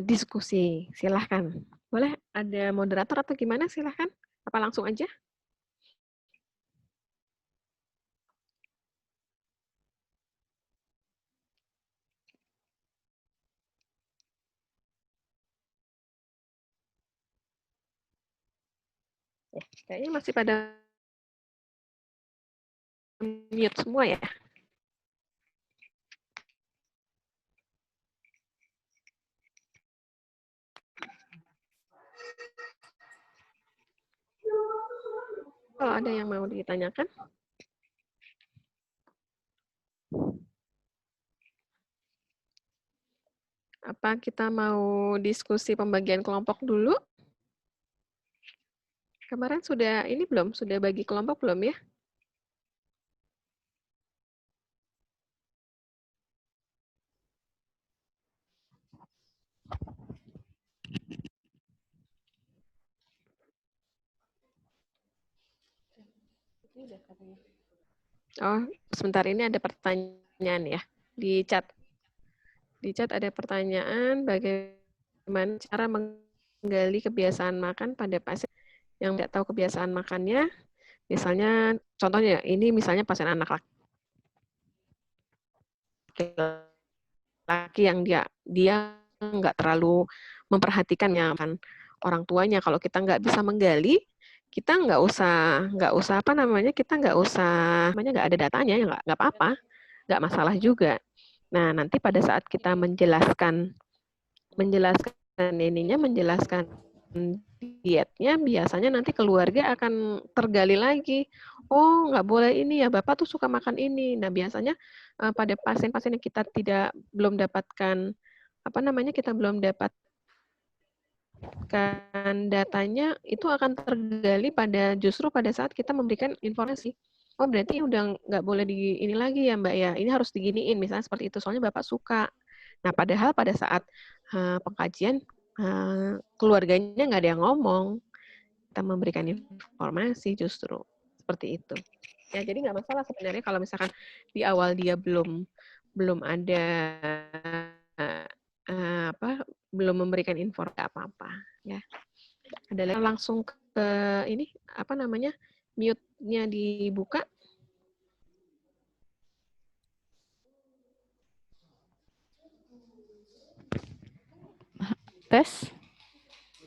diskusi. Silahkan. Boleh ada moderator atau gimana? Silahkan. Apa langsung aja? Kayaknya masih pada mute semua ya. Kalau ada yang mau ditanyakan. Apa kita mau diskusi pembagian kelompok dulu? Kemarin sudah ini belum? Sudah bagi kelompok belum ya? Oh, sebentar, ini ada pertanyaan ya di chat. Di chat ada pertanyaan, bagaimana cara menggali kebiasaan makan pada pasien yang tidak tahu kebiasaan makannya. Misalnya, contohnya ini misalnya pasien anak laki yang dia nggak terlalu memperhatikannya kan orang tuanya. Kalau kita nggak bisa menggali, kita nggak usah kita nggak usah, nggak ada datanya ya nggak apa-apa, nggak masalah juga. Nah nanti pada saat kita menjelaskan menjelaskan ininya, menjelaskan dietnya, biasanya nanti keluarga akan tergali lagi. Oh, nggak boleh ini ya, Bapak tuh suka makan ini. Nah, biasanya pada pasien-pasien yang kita belum dapatkan, apa namanya, kita belum dapatkan datanya, itu akan tergali justru pada saat kita memberikan informasi. Oh, berarti udah nggak boleh di ini lagi ya, Mbak ya. Ini harus diginiin, misalnya seperti itu. Soalnya Bapak suka. Nah, padahal pada saat pengkajian, keluarganya nggak ada yang ngomong. Kita memberikan informasi justru. Seperti itu. Ya, jadi nggak masalah sebenarnya kalau misalkan di awal dia belum ada belum memberikan informasi apa-apa. Ya. Ada langsung ke ini, apa namanya, mute-nya dibuka. Tes.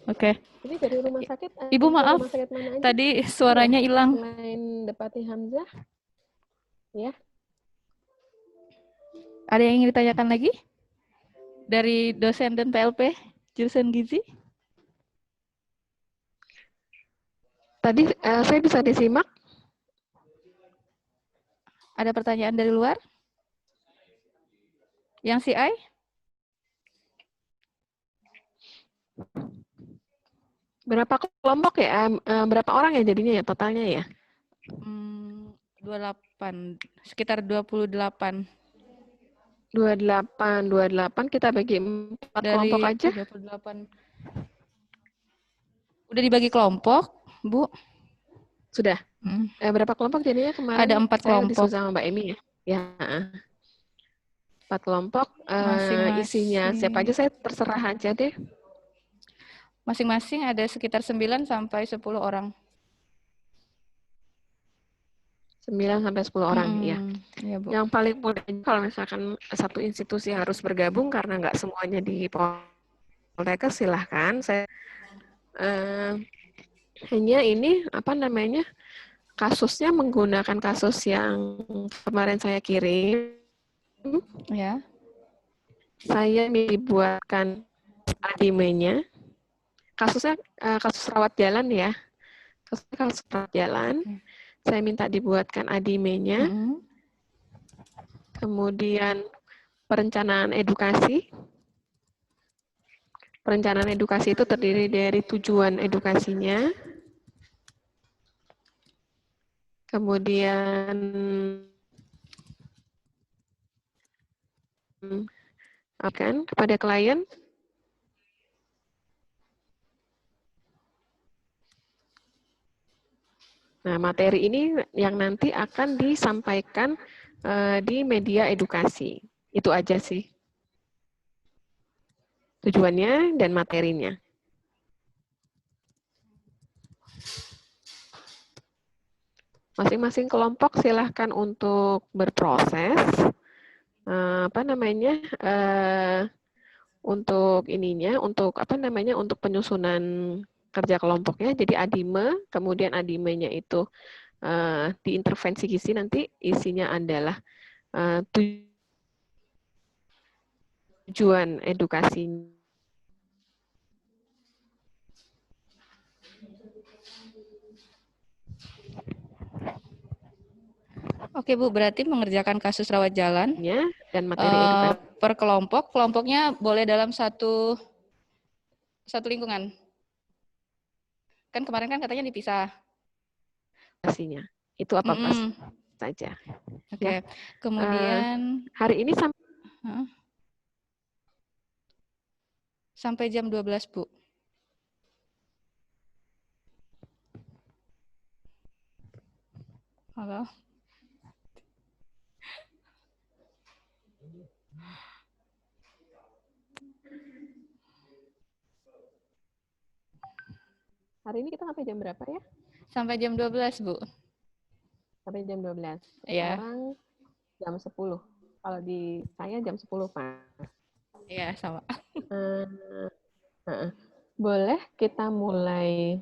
Oke. Ini dari rumah sakit. Ibu maaf, rumah sakit mana aja? tadi suaranya hilang. Selain Depati Hamzah, ya. Ada yang ingin ditanyakan lagi? Dari dosen dan PLP, jurusan gizi? Tadi saya bisa disimak. Ada pertanyaan dari luar? Yang CI? Berapa kelompok ya? Berapa orang ya jadinya ya totalnya ya? 28, sekitar 28. 28 kita bagi 4 kelompok aja. 28. Udah dibagi kelompok, Bu? Sudah. Berapa kelompok jadinya kemarin? Ada 4 kelompok. Saya sama Mbak Emi ya. Ya. 4 kelompok. Isinya siapa aja, saya terserah aja deh. Masing-masing ada sekitar 9 sampai 10 orang. 9 sampai 10 orang, ya. Ya, Bu. Yang paling mudah kalau misalkan satu institusi harus bergabung karena nggak semuanya di Poltekkes, silahkan. Saya hanya ini apa namanya, kasusnya menggunakan kasus yang kemarin saya kirim. Ya. Saya dibuatkan adimenya. Kasusnya kasus rawat jalan ya. Kasus rawat jalan. Saya minta dibuatkan adimenya. Kemudian perencanaan edukasi. Perencanaan edukasi itu terdiri dari tujuan edukasinya. Kemudian akan kepada klien. Nah, materi ini yang nanti akan disampaikan di media edukasi. Itu aja sih. Tujuannya dan materinya. Masing-masing kelompok silahkan untuk berproses. Apa namanya? Untuk ininya, untuk apa namanya? Untuk penyusunan kerja kelompoknya. Jadi adime, kemudian adimenya itu di intervensi gizi nanti isinya adalah tujuan edukasi. Oke, Bu, berarti mengerjakan kasus rawat jalan dan materi edukasi. Per kelompok, kelompoknya boleh dalam satu lingkungan. Kan kemarin kan katanya dipisah. Pastinya. Itu apa-apa saja. Oke. Ya. Kemudian hari ini sampai jam 12, Bu. Halo. Hari ini kita sampai jam berapa ya? Sampai jam 12, Bu. Sampai jam 12. Iya. Sekarang jam 10. Kalau di saya jam 10, Pak. Iya, sama. Boleh kita mulai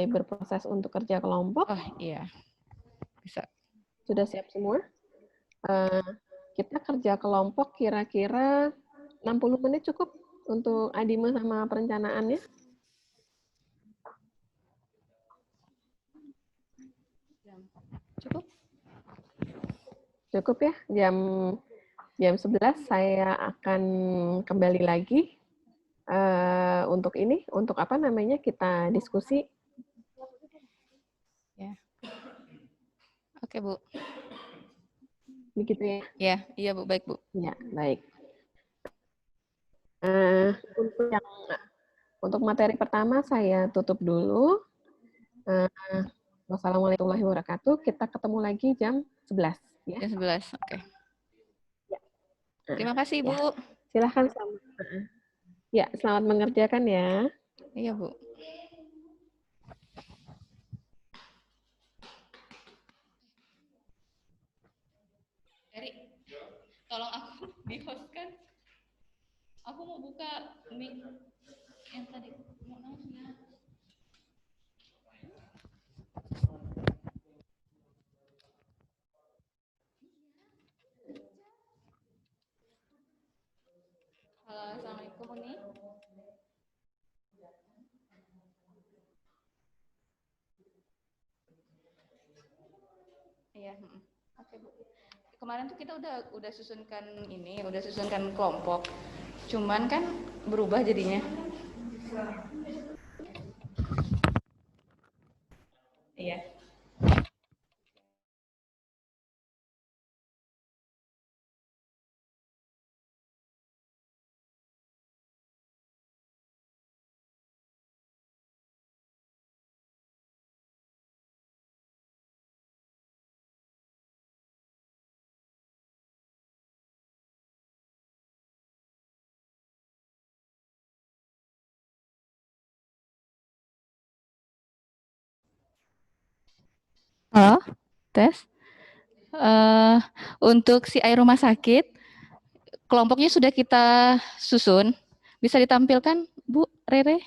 berproses untuk kerja kelompok? Oh, iya. Bisa. Sudah siap semua? Kita kerja kelompok kira-kira 60 menit cukup untuk Adime sama perencanaannya. Cukup? Cukup ya, jam 11 saya akan kembali lagi untuk ini, untuk apa namanya, kita diskusi. Ya. Oke, Bu. Begitu ya? Ya, iya Bu, baik Bu. Ya, baik. Untuk materi pertama saya tutup dulu. Wassalamualaikum warahmatullahi wabarakatuh. Kita ketemu lagi jam 11. Ya. Jam 11, oke. Ya. Terima kasih, Bu. Ya. Silahkan. Ya, selamat mengerjakan ya. Iya, Bu. Eri, tolong aku di-hostkan. Aku mau buka mic yang tadi mau nanya. Halo, Assalamualaikum Uni. Iya, oke Bu. Kemarin tuh kita udah susunkan ini, udah susunkan kelompok. Cuman kan berubah jadinya. Iya. Halo, tes. Untuk si air rumah sakit, kelompoknya sudah kita susun. Bisa ditampilkan, Bu Rere?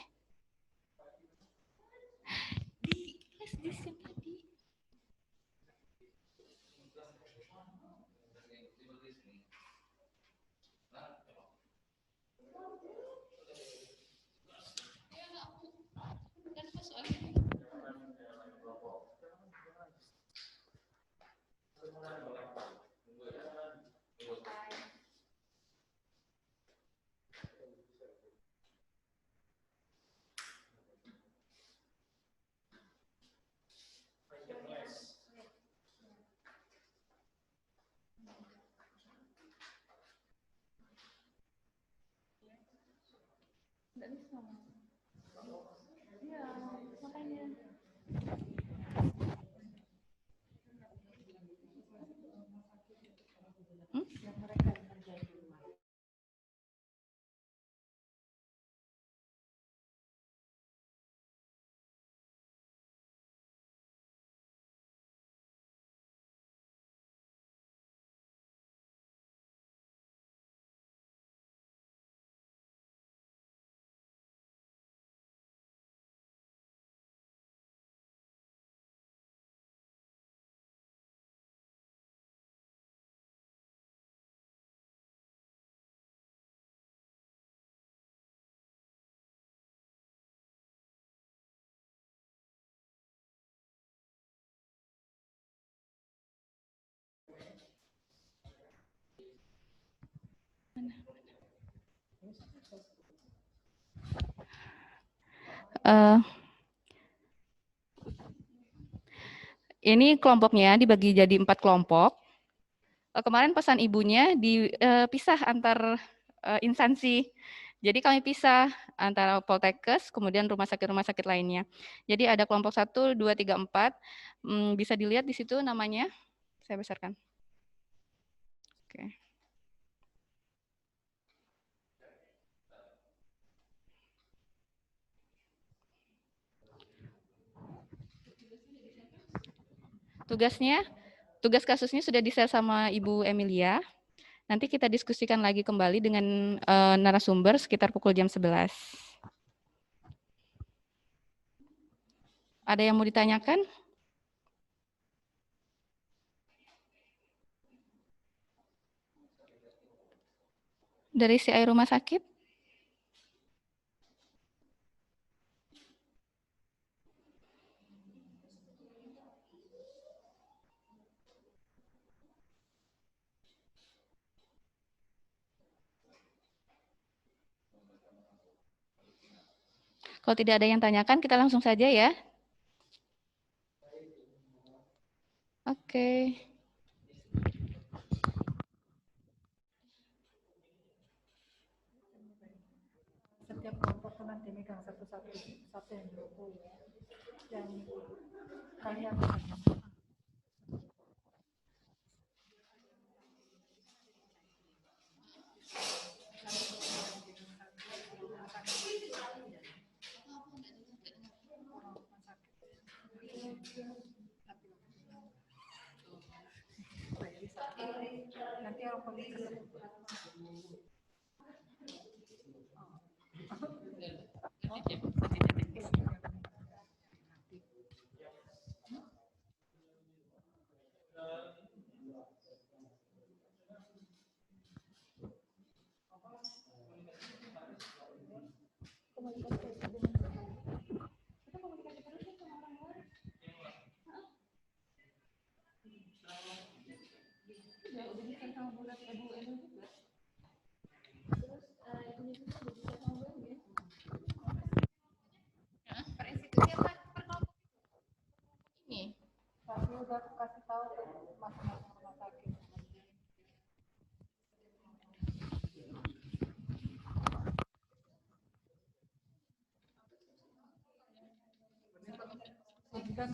Ini kelompoknya dibagi jadi 4 kelompok. Kemarin pesan ibunya dipisah antar instansi. Jadi kami pisah antara Poltekkes, kemudian rumah sakit lainnya. Jadi ada kelompok 1, 2, 3, 4. Bisa dilihat di situ namanya. Saya besarkan. Oke. Tugas kasusnya sudah di-share sama Ibu Emilia. Nanti kita diskusikan lagi kembali dengan narasumber sekitar pukul jam 11. Ada yang mau ditanyakan? Dari CI rumah sakit? Kalau tidak ada yang tanyakan, kita langsung saja ya. Oke. Setiap kelompok tuh nanti megang satu yang dulu ya. Yang kalian nanti orang pemilik Ini. kasih tahu ke masing-masing rumah sakit. Kan